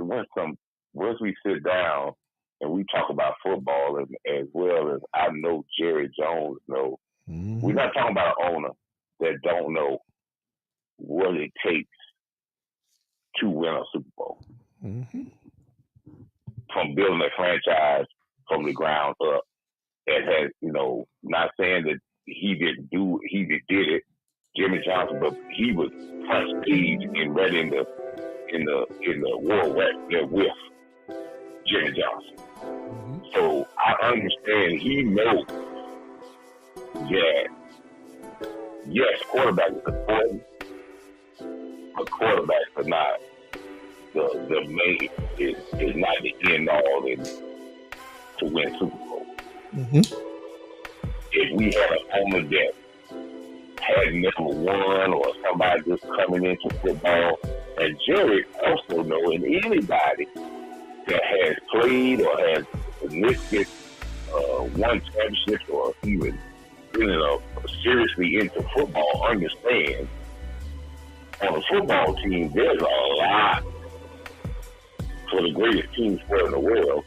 we sit down and we talk about football, and as well as I know Jerry Jones know, we're not talking about an owner that don't know what it takes to win a Super Bowl. From building a franchise from the ground up, and has, not saying that he did it, Jimmy Johnson, but he was front stage and right in the war there with Jimmy Johnson. So I understand he knows that yes, quarterback is important, but quarterbacks are not the main is not the end all to win Super Bowl. If we had an owner that had never won, or somebody just coming into football, and Jerry also knowing anybody that has played or has lifted won championships or even been seriously into football understands on a football team there's a lot for the greatest team sport in the world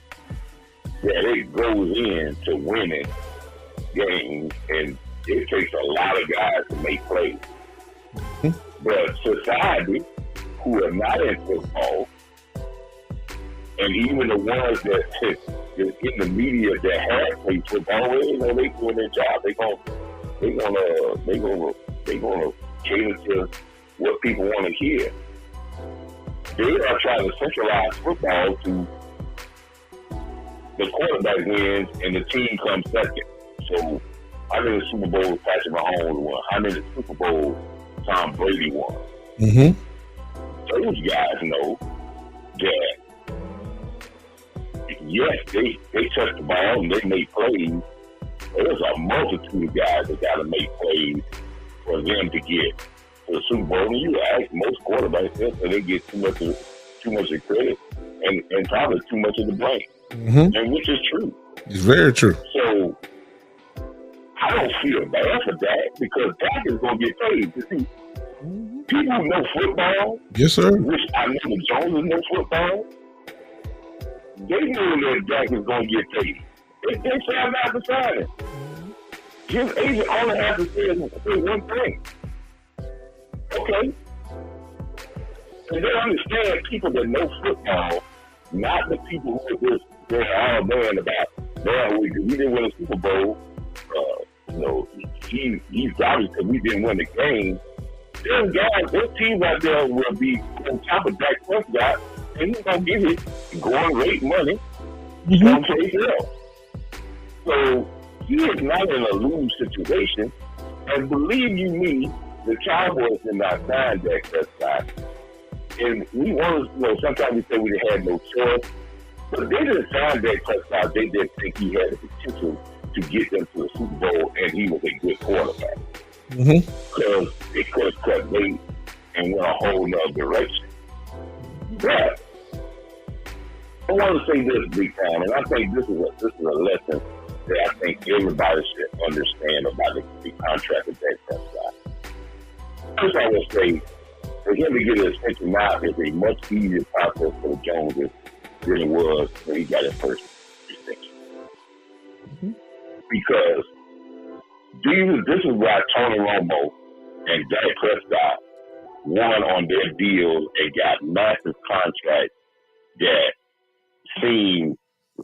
that it goes into winning games, and it takes a lot of guys to make plays. But society, who are not in football, and even the ones that is in the media that have played football, they doing their job. They gonna cater to what people want to hear. They are trying to centralize football to the quarterback wins and the team comes second. So how many Super Bowls Patrick Mahomes won? How many Super Bowls Tom Brady won? Those guys know that yes, they touch the ball and they make plays. There's a multitude of guys that got to make plays for them to get to the Super Bowl. And you ask most quarterbacks, they get too much of credit and probably too much of the blame, and which is true. It's very true. So I don't feel bad for Dak because Dak is going to get paid. You see, people who know football, yes, sir. Which I know the Joneses know football. They knew that Dak was going to get paid. They signed out to sign it. His agent only has to say one thing. Okay. And they understand people that know football, not the people who are just they're all man about. Man, we didn't win a Super Bowl. He's obvious because we didn't win the game. There's guys, there's teams out there will be on top of Dak Prescott, and he's gonna give it going rate money. He's gonna play well. So he is not in a lose situation. And believe you me, the Cowboys did not sign Dak Prescott. And we want to, sometimes we say we had no choice, but they didn't sign Dak Prescott. They didn't think he had the potential to get them to the Super Bowl, and he was a good quarterback. Because they could have cut bait and went a whole nother direction. But I want to say this big time, and I think this is a lesson that I think everybody should understand about the contract of Dak Prescott. First, I will say for him to get an extension now is a much easier process for the Joneses than it was when he got his first extension. Mm-hmm. Because this is why Tony Romo and Dak Prescott won on their deals and got massive contracts that seemed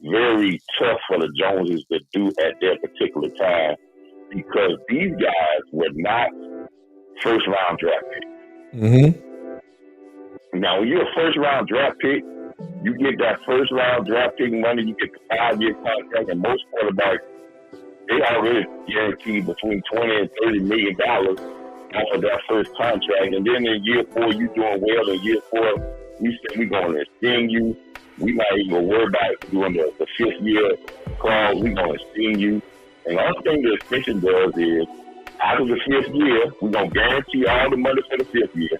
very tough for the Joneses to do at their particular time, because these guys were not first-round draft picks. Mm-hmm. Now, when you're a first-round draft pick, you get that first-round draft pick money, you get the 5-year contract, and most quarterbacks, they already guaranteed between $20 and $30 million off of that first contract. And then in year 4, you doing well. In year 4, we said we're going to extend you. We not even worry about doing the 5th year clause. We're going to extend you. And the only thing the extension does is, after the 5th year, we're going to guarantee all the money for the 5th year.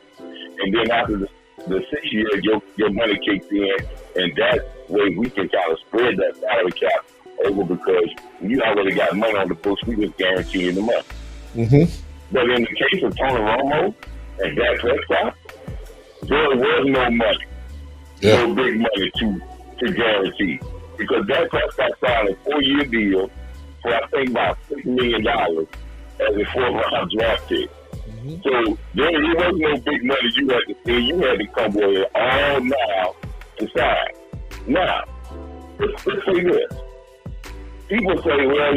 And then after the 6th year, your money kicks in. And that way we can kind of spread that salary cap over, because you already got money on the books. We just guaranteeing the money. Mm-hmm. But in the case of Tony Romo and Dak Prescott, there was no money, no big money to guarantee. Because Dak Prescott signed a 4-year deal for, I think, about $6 million as a 4th-round draft pick. Mm-hmm. So there was no big money you had to see. You had to come with it all now and sign. Now, let's say this. People say, well,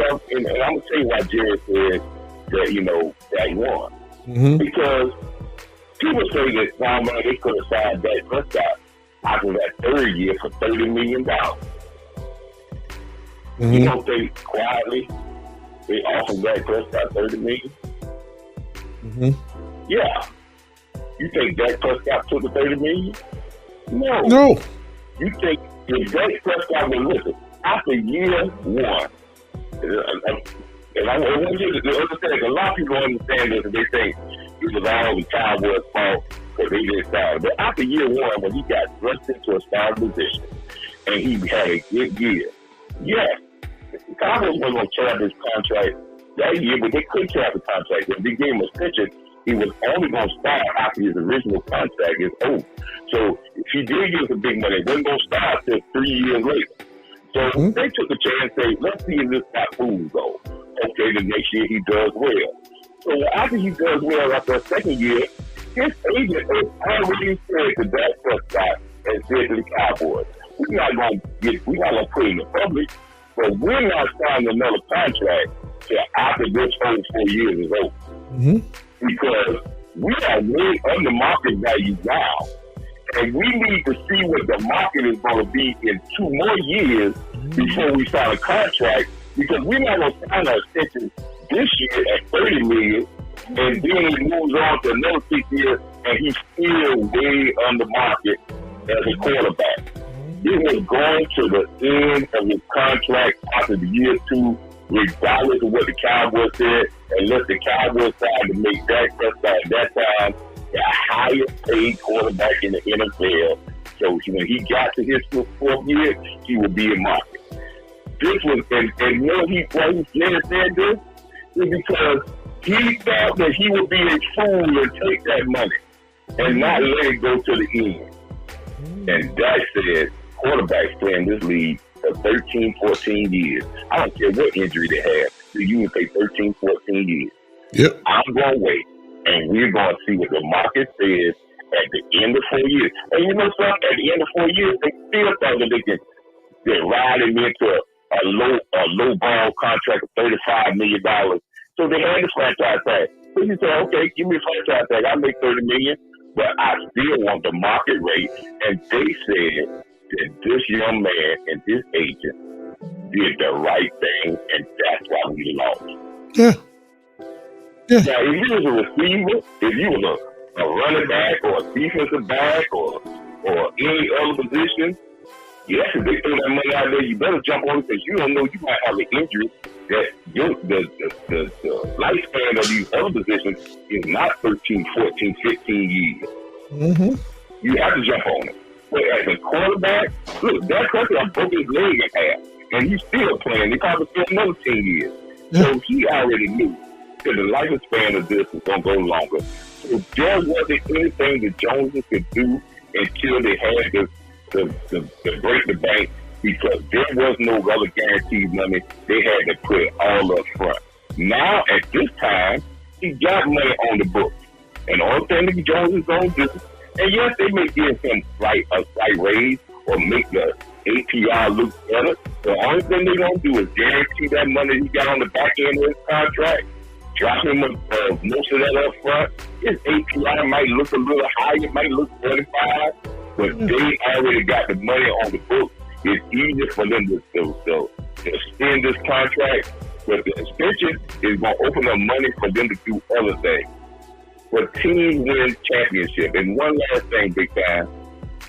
something, and I'm going to tell you why Jerry said that, that he won. Mm-hmm. Because people say that, they could have signed Dak Prescott after that 3rd year for $30 million. Mm-hmm. You don't think quietly they offered Dak Prescott $30 million? Mm-hmm. Yeah. You think Dak Prescott took the $30 million? No. You think if Dak Prescott would listen, after year 1, and I want you to understand, a lot of people understand this and they think it was all the Cowboys' fault because they didn't sign. But after year 1, when he got thrust into a starting position and he had a good year, yes, the Cowboys wasn't going to cap his contract that year, but they couldn't cap the contract. If they gave him a extension, he was only going to start after his original contract is over. So if he did give us big money, it wasn't going to start until 3 years later. So they took a chance and say, let's see if this typhoon goes. Okay, the next year he does well. So after he does well after the 2nd year, his agent has already said to Dak Prescott and said to the Cowboys, we're not going to put it in the public, but we're not signing another contract till after this whole 4 years is over. Mm-hmm. Because we are way under market value now. And we need to see what the market is going to be in 2 more years before we sign a contract, because we're not going to sign an extension this year at $30 million, and then he moves on to another 6 years, and he's still way under market as a quarterback. He was going to the end of his contract after the year 2, regardless of what the Cowboys said, unless the Cowboys tried to make Dak Prescott at that time the highest paid quarterback in the NFL. So when he got to his 4th year, he would be in market. This was, and why he said this is because he thought that he would be a fool and take that money and not let it go to the end. And Dak said, quarterbacks play in this league for 13, 14 years. I don't care what injury they have. You would play 13, 14 years. Yep. I'm going to wait, and we're going to see what the market says at the end of 4 years. And you know something? At the end of 4 years, they still thought that they're riding into a low ball contract of $35 million. So they had the franchise tag. So you said, okay, give me a franchise tag. I'll make $30 million, but I still want the market rate. And they said that this young man and this agent did the right thing, and that's why we lost. Yeah. Now, if you was a receiver, if you was a running back or a defensive back or any other position, yes, if they throw that money out there, you better jump on it, because you don't know, you might have an injury that the lifespan of these other positions is not 13, 14, 15 years. Mm-hmm. You have to jump on it. But as a quarterback, look, Dak Prescott broke his leg in half, and he's still playing. He probably still another 10 years. Yeah. So he already knew that the lifespan of this is going to go longer. So there wasn't anything the Joneses could do until they had the break the bank, because there was no other guaranteed money. They had to put it all up front. Now, at this time, he got money on the books. And the only thing the Joneses don't do, and yes, they may give him a slight raise or make the APR look better. The only thing they don't do is guarantee that money he got on the back end of his contract, drop him most of that up front. His APR might look a little higher, it might look 35, but they already got the money on the books. It's easier for them to extend this contract, but the extension is going to open up money for them to do other things. But teams win championship. And one last thing, big time,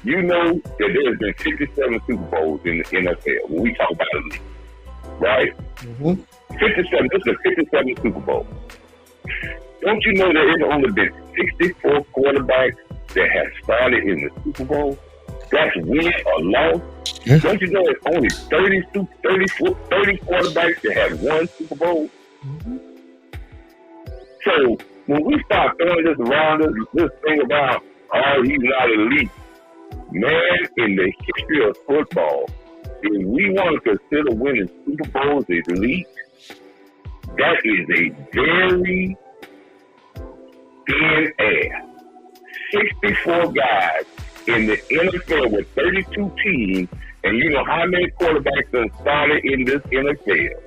you know that there has been 57 Super Bowls in the NFL when we talk about the league, right? 57. This is a 57 Super Bowl. Don't you know that there's only been 64 quarterbacks that have started in the Super Bowl? That's win or loss. Yeah. Don't you know it's only 30 quarterbacks that have won Super Bowl? So when we start throwing this around, this thing about, oh, he's not elite, man, in the history of football, if we want to consider winning Super Bowls as elite, that is a very thin air. 64 guys in the NFL with 32 teams, and you know how many quarterbacks have started in this NFL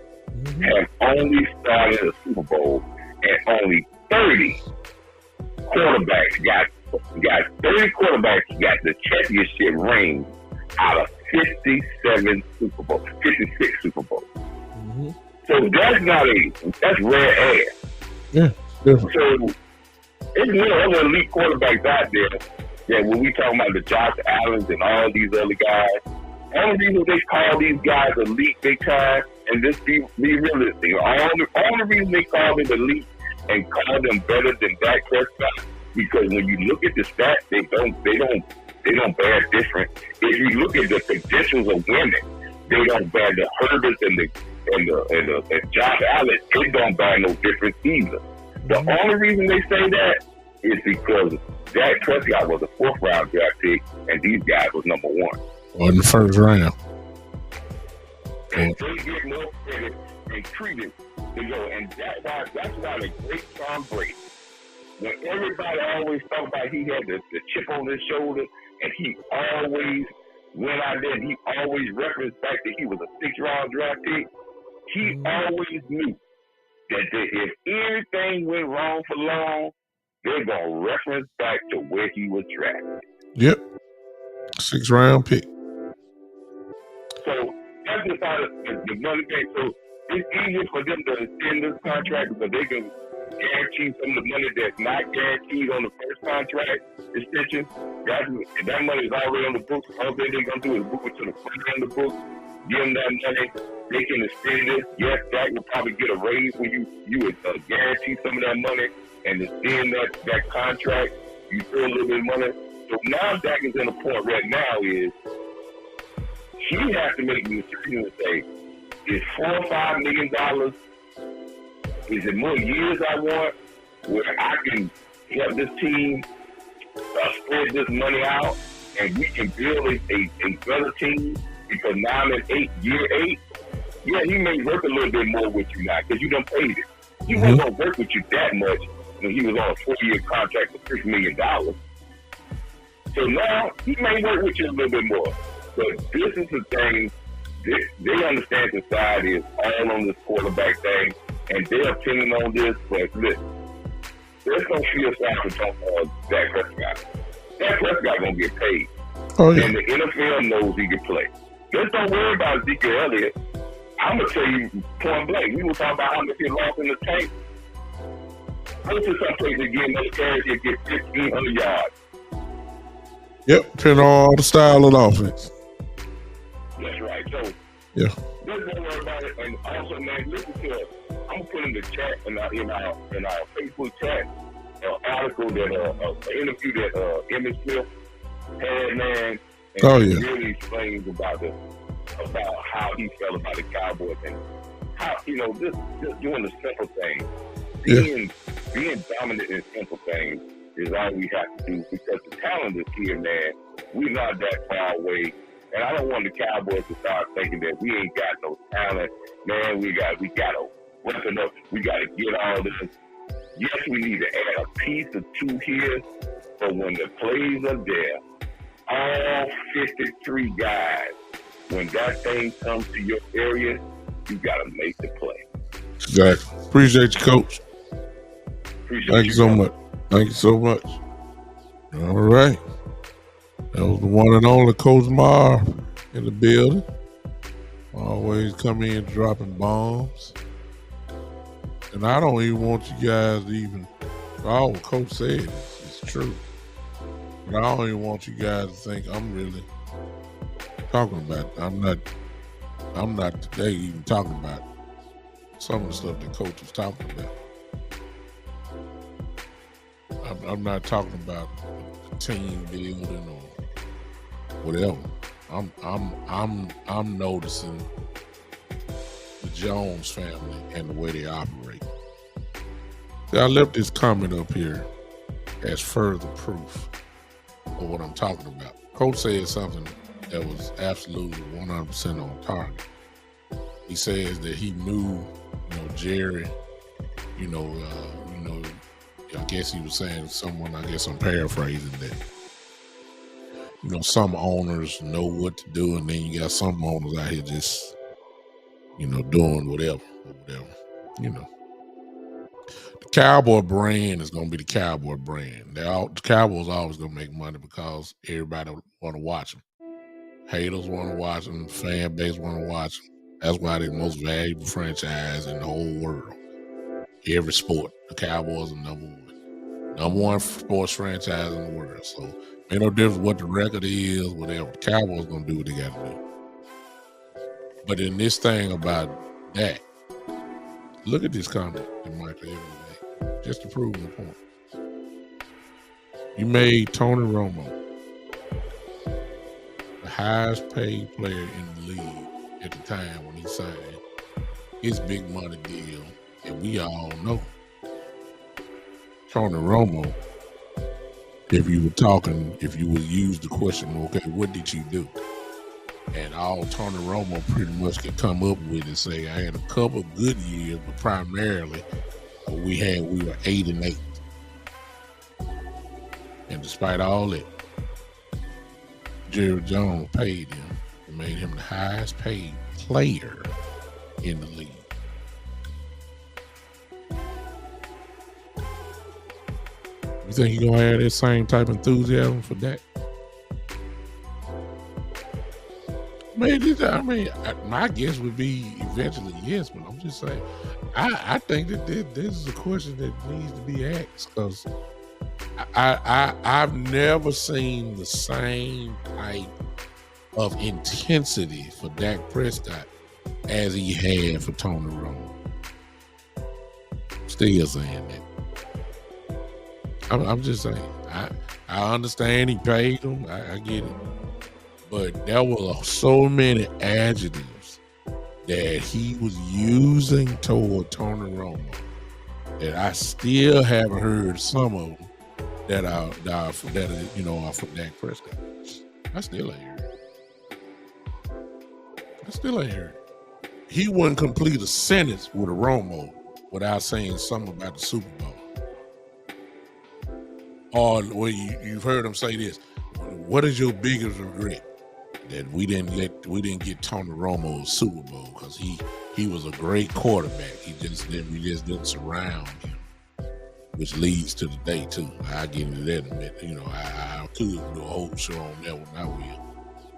have only started a Super Bowl, and only 30 quarterbacks got 30 quarterbacks got the championship ring out of 56 Super Bowls. So that's rare air. Yeah. So there's no other elite quarterbacks out there that when we talk about the Josh Allens and all these other guys, only reason they call these guys elite big time, and just be realistic. All the reason they call them elite and call them better than Dak Prescott, because when you look at the stats, they don't bear different. If you look at the credentials of winning, they don't bear the Herberts and Josh Allen. They don't bear no difference either. The only reason they say that is because Dak Prescott was a 4th round draft pick, and these guys was number 1. Or in the 1st round. And they get more credit and treated. And that's why the great Tom Brady, when everybody always talk about he had the chip on his shoulder, and he always went out there and he always referenced back that he was a 6th round draft pick, he always knew that if anything went wrong for long, they're going to reference back to where he was drafted. Yep. 6th round pick. So that's just how the money thing. So it's easier for them to extend this contract because they can guarantee some of the money that's not guaranteed on the first contract extension. That money is already on the books. All thing they're going to do is book it to the front end of the books, give them that money. They can extend it. Yes, Dak will probably get a raise when you would guarantee some of that money and extend that contract. You throw a little bit of money. So now Dak is in a point right now is he has to make the decision to say, is $4 or $5 million, is it more years I want where I can help this team spread this money out and we can build a better team, because now I'm in year 8. Yeah, he may work a little bit more with you now because you done paid him. He wasn't going to work with you that much when he was on a 4-year contract for $6 million. So now he may work with you a little bit more. But this is the thing, they understand society is all on this quarterback thing, and they're opinion on this, but listen, there's no fear side for Dak Prescott. Dak Prescott going to get paid. Oh, yeah. And the NFL knows he can play. Just don't worry about Ezekiel Elliott. I'm going to tell you point blank. We were talking about how much he lost in the tank. Go to some place and get another carry and get 1,500 yards. Yep, depending on all the style of the offense. That's right. So, yeah. Just don't worry about it. And also, man, listen to us. I'm going to put in the chat, in our Facebook chat, an article an interview that Emmett Smith had, man. And he really explains about how he felt about the Cowboys and how, just doing the simple thing. being dominant in simple things is all we have to do, because the talent is here, man. We're not that far away. And I don't want the Cowboys to start thinking that we ain't got no talent. Man, we got to weapon up. We got to get all this. Yes, we need to add a piece or two here, but when the plays are there, all 53 guys, when that thing comes to your area, you got to make the play. Exactly. Appreciate you, Coach. Thank you so much. Thank you so much. All right. That was the one and only Coach Marv in the building. Always come in dropping bombs. And I don't even want you guys to even, all what Coach said is true. But I don't even want you guys to think I'm really talking about it. I'm not today even talking about some of the stuff that Coach was talking about. I'm not talking about team building or whatever. I'm noticing the Jones family and the way they operate. I left this comment up here as further proof of what I'm talking about. Coach said something that was absolutely 100% on target. He says that he knew, Jerry, I guess he was saying someone, I guess I'm paraphrasing that, some owners know what to do, and then you got some owners out here just, doing whatever. The Cowboy brand is going to be the Cowboy brand. The Cowboys always going to make money because everybody want to watch them. Haters want to watch them. Fan base want to watch them. That's why they're the most valuable franchise in the whole world. Every sport, the Cowboys are number one. Number one sports franchise in the world. So, ain't no difference what the record is, whatever. The Cowboys going to do what they got to do. But in this thing about that, look at this comment that Michael Evans made, just to prove the point. You made Tony Romo the highest paid player in the league at the time when he signed his big money deal, and we all know Tony Romo, if you would use the question, okay, what did you do? And all Tony Romo pretty much could come up with is say, I had a couple of good years, but primarily we were 8-8. And despite all that, Jerry Jones paid him and made him the highest paid player in the league. You think you're going to have that same type of enthusiasm for that? My guess would be eventually yes, but I'm just saying, I think that this is a question that needs to be asked, because I've never seen the same type of intensity for Dak Prescott as he had for Tony Romo. Still saying that. I'm just saying, I understand he paid him. I get it. But there were so many adjectives that he was using toward Tony Romo that I still haven't heard some of them that are for Dak Prescott. I still ain't heard it. He wouldn't complete a sentence with a Romo without saying something about the Super Bowl. Or you've heard him say this: what is your biggest regret? That we didn't get Tony Romo a Super Bowl, because he was a great quarterback. We just didn't surround him, which leads to the day too. I'll get into that in a minute. I could do a whole show on that one. I will.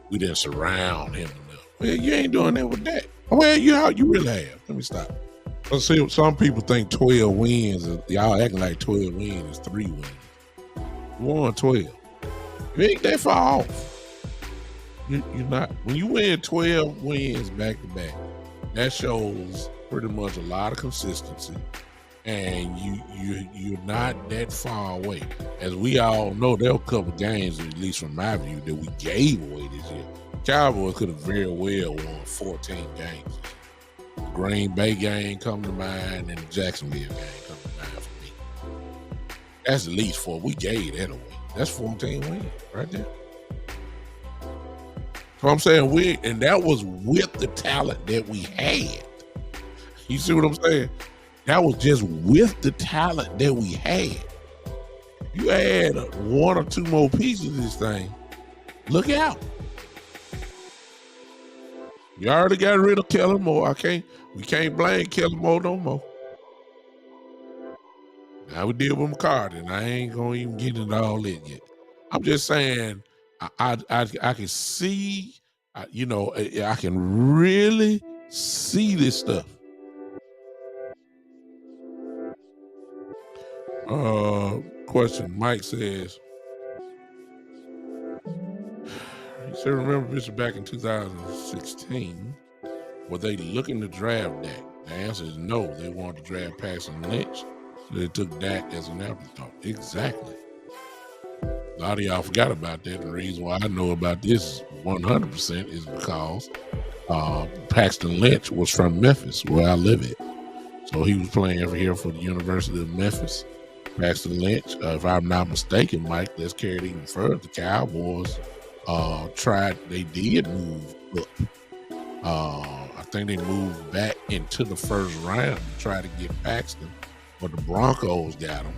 We didn't surround him enough. Well, you ain't doing that with that. Well, you really have. Let me stop. Let's see. Some people think 12 wins. Y'all acting like 12 wins is 3 wins. You won 12. You ain't that far off. You're not. When you win 12 wins back to back, that shows pretty much a lot of consistency, and you're not that far away. As we all know, there were a couple games, at least from my view, that we gave away this year. Cowboys could have very well won 14 games. The Green Bay game come to mind, and the Jacksonville game come to mind for me. That's at least 4. We gave that away. That's 14 wins right there. So I'm saying and that was with the talent that we had. You see what I'm saying? That was just with the talent that we had. You add 1 or 2 more pieces to this thing, look out. You already got rid of Kellen Moore. We can't blame Kellen Moore no more. Now we deal with McCarthy, and I ain't gonna even get into all that yet. I'm just saying, I can see, I can really see this stuff. Question. Mike says, he said, remember, Bishop, back in 2016, were they looking to draft Dak? The answer is no. They wanted to draft Paxton Lynch, so they took Dak as an afterthought. Exactly. A lot of y'all forgot about that. The reason why I know about this 100% is because Paxton Lynch was from Memphis, where I live at. So he was playing here for the University of Memphis. Paxton Lynch, if I'm not mistaken, Mike, let's carry it even further. The Cowboys they did move up. I think they moved back into the first round to try to get Paxton, but the Broncos got him.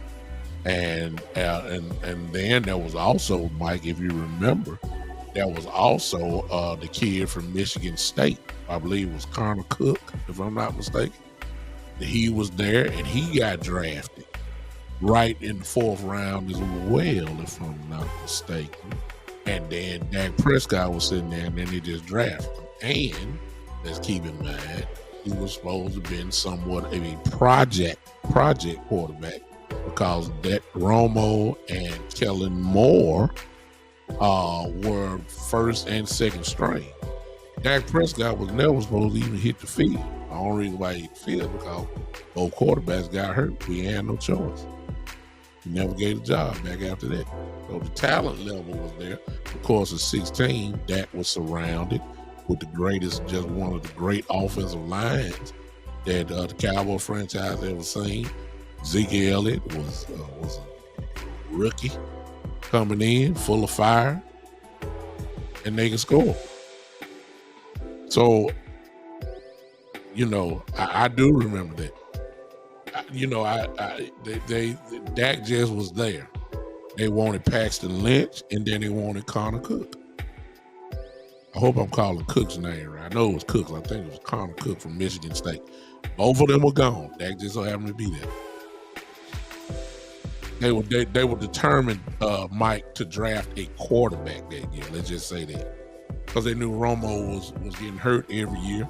And then there was also, Mike, if you remember, there was also the kid from Michigan State. I believe it was Connor Cook, if I'm not mistaken. He was there, and he got drafted right in the 4th round as well, if I'm not mistaken. And then Dak Prescott was sitting there, and then they just drafted him. And let's keep in mind, he was supposed to have been somewhat of a project quarterback, because that Romo and Kellen Moore were 1st and 2nd string. Dak Prescott was never supposed to even hit the field. The only reason why he hit the field because both quarterbacks got hurt. We had no choice. He never gave the job back after that. So the talent level was there. Of course, at 16, Dak was surrounded with just one of the great offensive lines that the Cowboy franchise ever seen. Zeke Elliott was a rookie coming in, full of fire, and they can score. So, I do remember that. Dak just was there. They wanted Paxton Lynch, and then they wanted Connor Cook. I hope I'm calling Cook's name right. I know it was Cook. I think it was Connor Cook from Michigan State. Both of them were gone. Dak just so happened to be there. They were determined, Mike, to draft a quarterback that year. Let's just say that, because they knew Romo was getting hurt every year,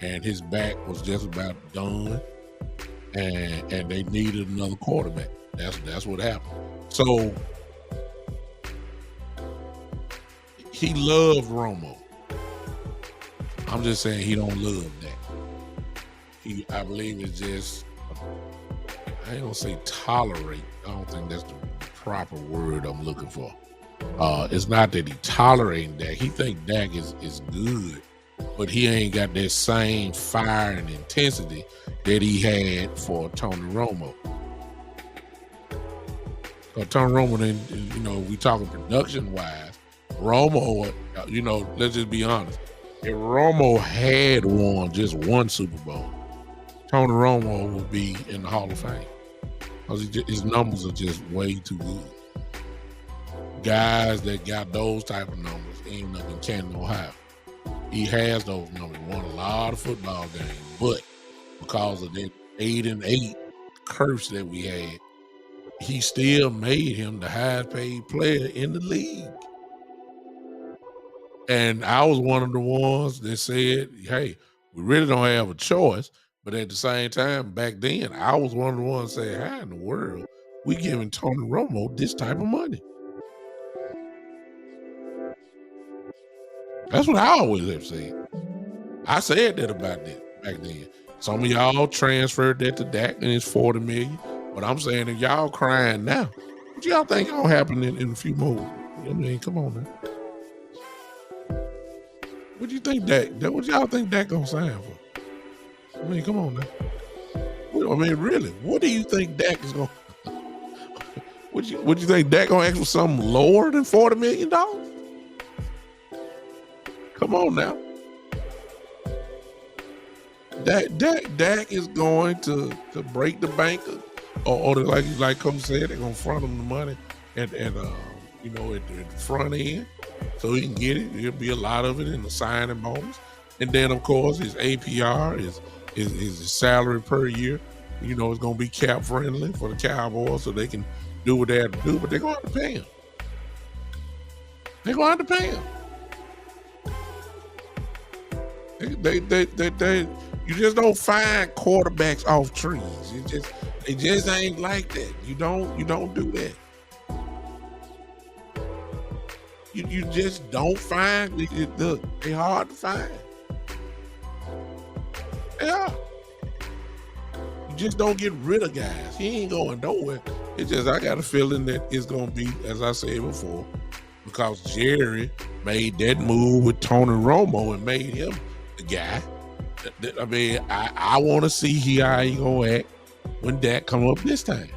and his back was just about done, and they needed another quarterback. That's what happened. So he loved Romo. I'm just saying he don't love that. I believe it's just, I ain't gonna say tolerate. I don't think that's the proper word I'm looking for. It's not that he tolerating Dak. He think Dak is good, but he ain't got that same fire and intensity that he had for Tony Romo. Tony Romo, then, we talking production-wise, Romo, let's just be honest. If Romo had won just one Super Bowl, Tony Romo would be in the Hall of Fame, because his numbers are just way too good. Guys that got those type of numbers ain't up in Canton, Ohio. He has those numbers, won a lot of football games, but because of that 8-8 curse that we had, he still made him the highest paid player in the league. And I was one of the ones that said, hey, we really don't have a choice. But at the same time, back then, I was one of the ones saying, how in the world we giving Tony Romo this type of money? That's what I always have said. I said that about that back then. Some of y'all transferred that to Dak and it's $40 million. But I'm saying, if y'all crying now, what y'all think gonna happen in a few more? I mean, come on now. What do you think what y'all think Dak gonna sign for? I mean, come on now. I mean, really, what do you think Dak is gonna? What Would you think Dak gonna ask for something lower than $40 million? Come on now. Dak is going to break the bank, or like Coach said, they're gonna front him the money at the front end, so he can get it. There'll be a lot of it in the signing bonus, and then of course his APR is his salary per year. It's gonna be cap friendly for the Cowboys, so they can do what they have to do. But they're gonna have to pay him. They're gonna have to pay him. They you just don't find quarterbacks off trees. It just ain't like that. You don't do that. You just don't find it. Look, they're hard to find. Yeah. You just don't get rid of guys. He ain't going nowhere. It's just I got a feeling that it's gonna be, as I said before, because Jerry made that move with Tony Romo and made him the guy. I mean, I want to see how he gonna act when Dak come up this time.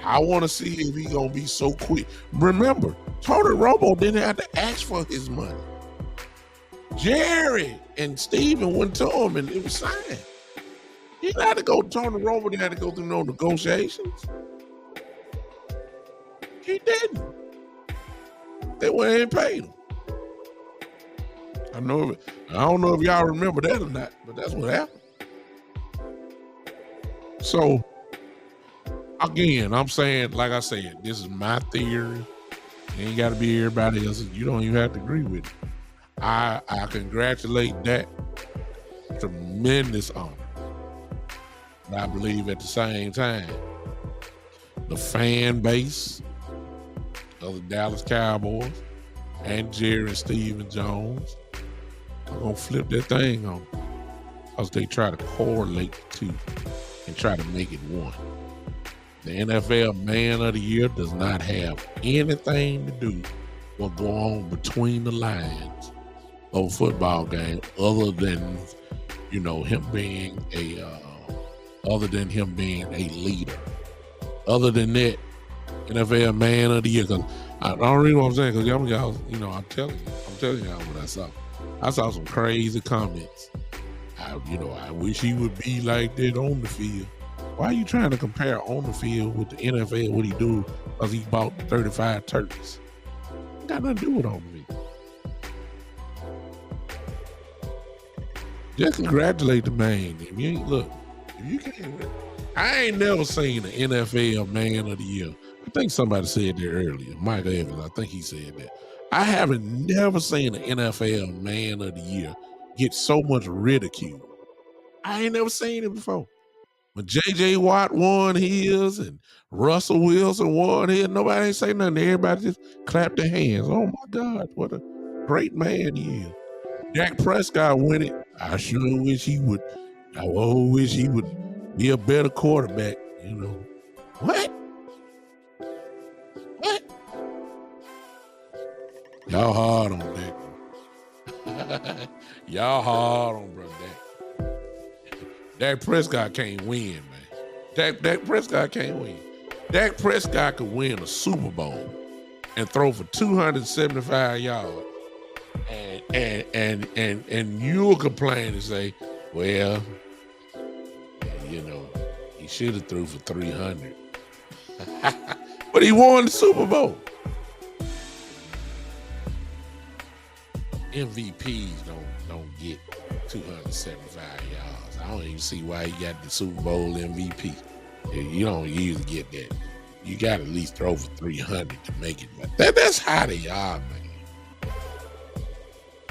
I want to see if he gonna be so quick. Remember, Tony Romo didn't have to ask for his money. Jerry and Steven went to him and it was signed. He didn't have to go. Tony Romo didn't have to go through no negotiations. He didn't. They went ahead and paid him. I don't know if y'all remember that or not, but that's what happened. So, again, I'm saying, like I said, this is my theory. It ain't got to be everybody else's. You don't even have to agree with it. I congratulate that. Tremendous honor. But I believe at the same time, the fan base of the Dallas Cowboys and Jerry and Stephen Jones are going to flip that thing on because they try to correlate the two and try to make it one. The NFL Man of the Year does not have anything to do with what's going on between the lines of a football game other than, him being a leader. Other than that, NFL Man of the Year, because I don't really know what I'm saying, because y'all, I'm telling y'all what I saw. I saw some crazy comments. I wish he would be like that on the field. Why are you trying to compare on the field with the NFL, what he do, because he bought 35 turkeys? It got nothing to do with on the field. Just congratulate the man. If you can't, I ain't never seen an NFL Man of the Year. I think somebody said that earlier. Mike Evans, I think he said that. I haven't never seen an NFL Man of the Year get so much ridicule. I ain't never seen it before. When J.J. Watt won his and Russell Wilson won his, nobody ain't say nothing. Everybody just clapped their hands. Oh my God, what a great man he is. Dak Prescott win it. I sure wish he would. I wish he would be a better quarterback. What? Y'all hard on Dak. Y'all hard on bro Dak. Dak Prescott can't win, man. Dak Prescott can't win. Dak Prescott could win a Super Bowl and throw for 275 yards. And you'll complain and say, well, he should have threw for 300. But he won the Super Bowl. MVPs don't get 275 yards. I don't even see why he got the Super Bowl MVP. You don't usually get that. You got to at least throw for 300 to make it. But that's how they are, man.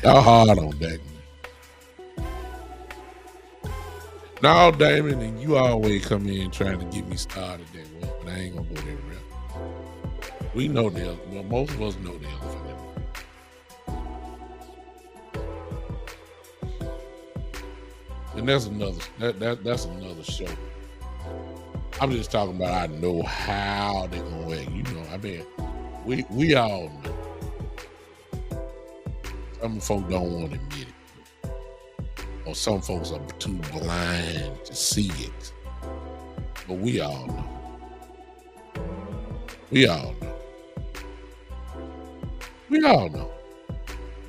Y'all hard on that, man. No, Damon, and you always come in trying to get me started that way, but I ain't gonna go there, real. We know most of us know the elephant. And that's another show. I'm just talking about I know how they're gonna act. We all know. Some folks don't want to admit it. Or some folks are too blind to see it. But we all know. We all know. We all know.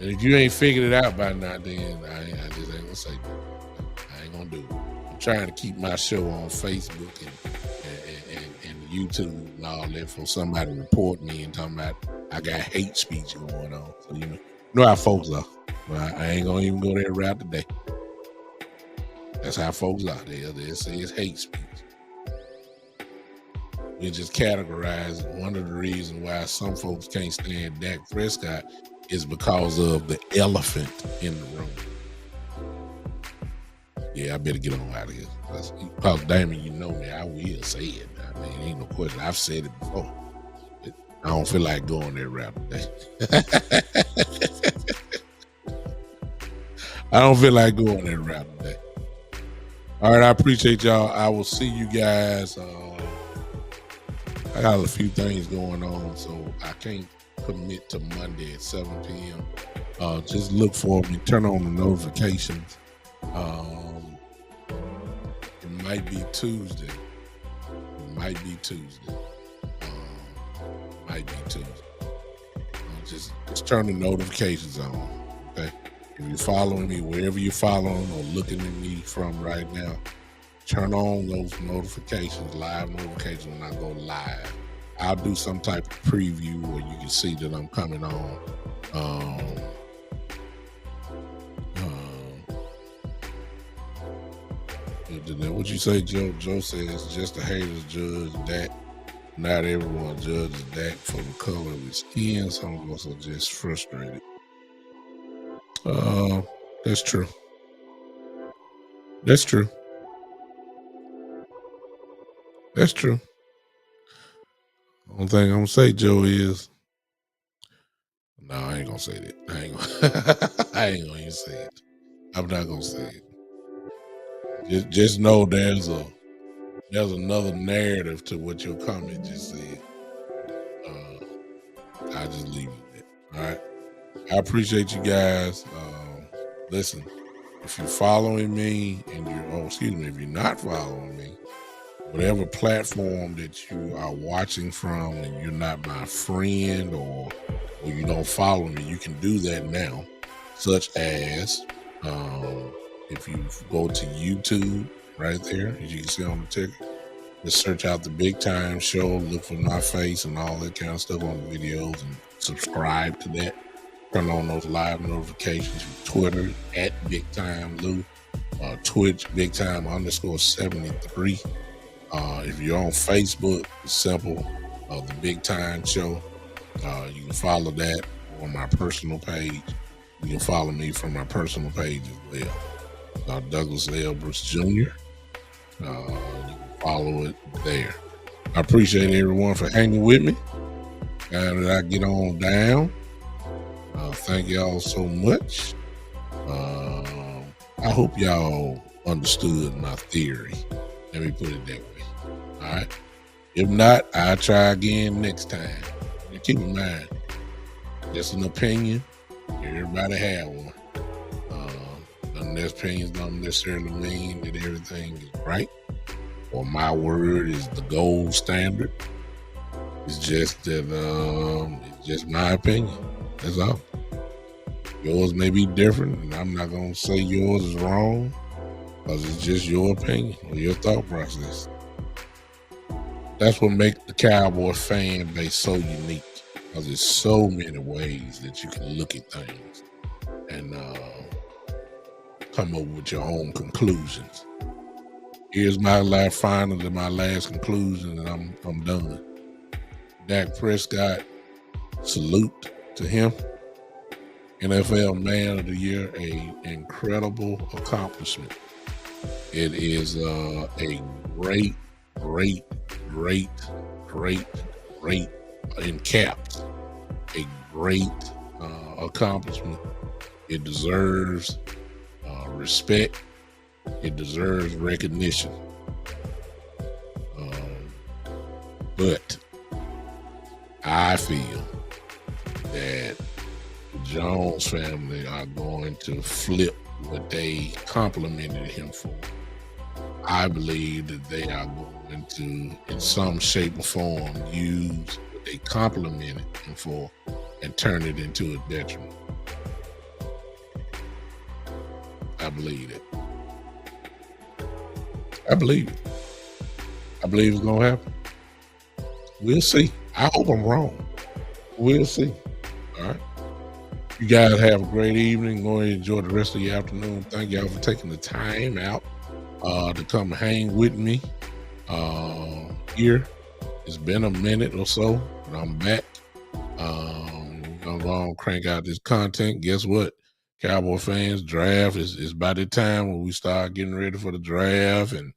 And if you ain't figured it out by now, then I just ain't gonna say nothing. I ain't gonna do it. I'm trying to keep my show on Facebook and YouTube and all that for somebody to report me and talking about I got hate speech going on. So you know how folks are. Well, I ain't gonna even go that route today. That's how folks are. They say it's hate speech. We just categorize one of the reasons why some folks can't stand Dak Prescott is because of the elephant in the room. Yeah, I better get on out of here. Because Damon, you know me, I will say it. I mean, ain't no question. I've said it before. I don't feel like going that route today. I don't feel like going that route today. All right, I appreciate y'all. I will see you guys. I got a few things going on, so I can't commit to Monday at 7 p.m. Just look for me. Turn on the notifications. It might be Tuesday. Might be Tuesday. Just turn the notifications on. Okay. If you're following me, wherever you're following or looking at me from right now, turn on those notifications, live notifications when I go live. I'll do some type of preview where you can see that I'm coming on. What you say, Joe? Joe says just the haters judge Dak. Not everyone judges Dak for the color of his skin. Some of us are just frustrated. That's true. That's true. That's true. Only thing I'm gonna say, Joe, is no, I ain't gonna say that. I ain't gonna even say it. I'm not gonna say it. Just know there's another narrative to what your comment just said. I just leave it there. All right. I appreciate you guys. Listen, if you're following me and if you're not following me, whatever platform that you are watching from and you're not my friend or you don't follow me, you can do that now, such as if you go to YouTube right there, as you can see on the ticker, just search out the Big Time Show, look for my face and all that kind of stuff on the videos and subscribe to that. Turn on those live notifications. Twitter at Big Time Lou, Twitch Big Time _73. If you're on Facebook, it's simple. The Big Time Show. You can follow that on my personal page. You can follow me from my personal page as well. Douglas L. Bruce Jr. You can follow it there. I appreciate everyone for hanging with me. And I get on down. Thank y'all so much. I hope y'all understood my theory. Let me put it that way. All right. If not, I'll try again next time. And keep in mind, just an opinion. Everybody have one. Their opinions don't necessarily mean that everything is right or my word is the gold standard. It's just that it's just my opinion. That's all. Yours may be different, and I'm not going to say yours is wrong because it's just your opinion or your thought process. That's what makes the Cowboy fan base so unique, because there's so many ways that you can look at things and come up with your own conclusions. Here's my last conclusion, and I'm done. Dak Prescott, salute to him. NFL Man of the Year, an incredible accomplishment. It is a great, in caps, a great accomplishment. It deserves respect. It deserves recognition. But I feel that the Jones family are going to flip what they complimented him for. I believe that they are going to, in some shape or form, use they complimented him for and turned it into a detriment. I believe it. I believe it. I believe it's going to happen. We'll see. I hope I'm wrong. We'll see. All right. You guys have a great evening. Go and enjoy the rest of your afternoon. Thank y'all for taking the time out to come hang with me here. It's been a minute or so, but I'm back. I'm going to crank out this content. Guess what? Cowboy fans, draft is by the time when we start getting ready for the draft and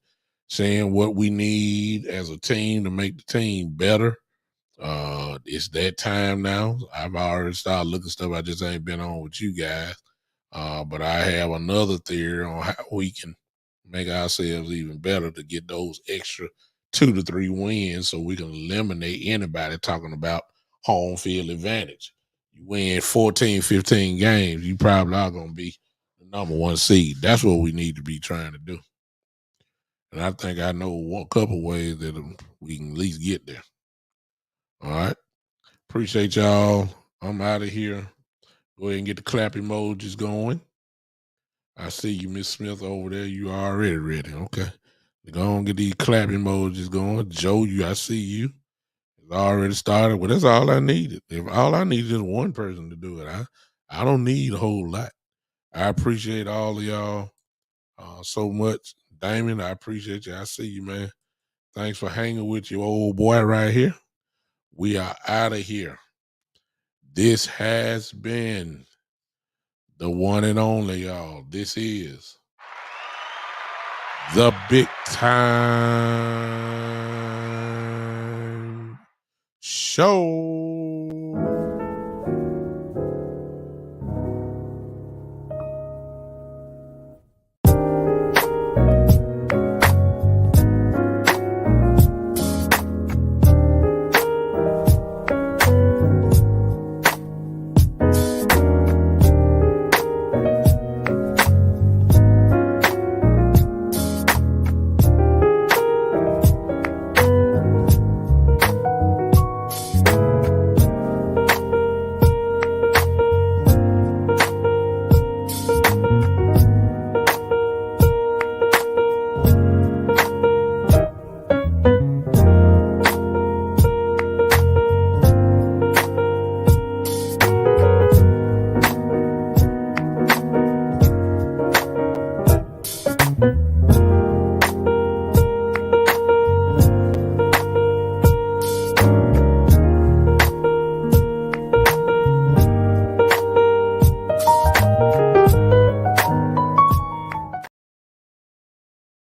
seeing what we need as a team to make the team better. It's that time now. I've already started looking stuff. I just ain't been on with you guys. But I have another theory on how we can make ourselves even better to get those extra 2 to 3 wins so we can eliminate anybody talking about home field advantage. You win 14, 15 games, you probably are going to be the number 1 seed. That's what we need to be trying to do. And I think I know a couple ways that we can at least get there. All right. Appreciate y'all. I'm out of here. Go ahead and get the clap emojis going. I see you, Miss Smith, over there. You already ready. Okay. Go on, get these clap emojis going. Joe, I see you. It's already started. Well, that's all I needed. If all I need is one person to do it, I don't need a whole lot. I appreciate all of y'all so much. Damon, I appreciate you. I see you, man. Thanks for hanging with your old boy right here. We are out of here. This has been the one and only, y'all. This is the Big Time Show.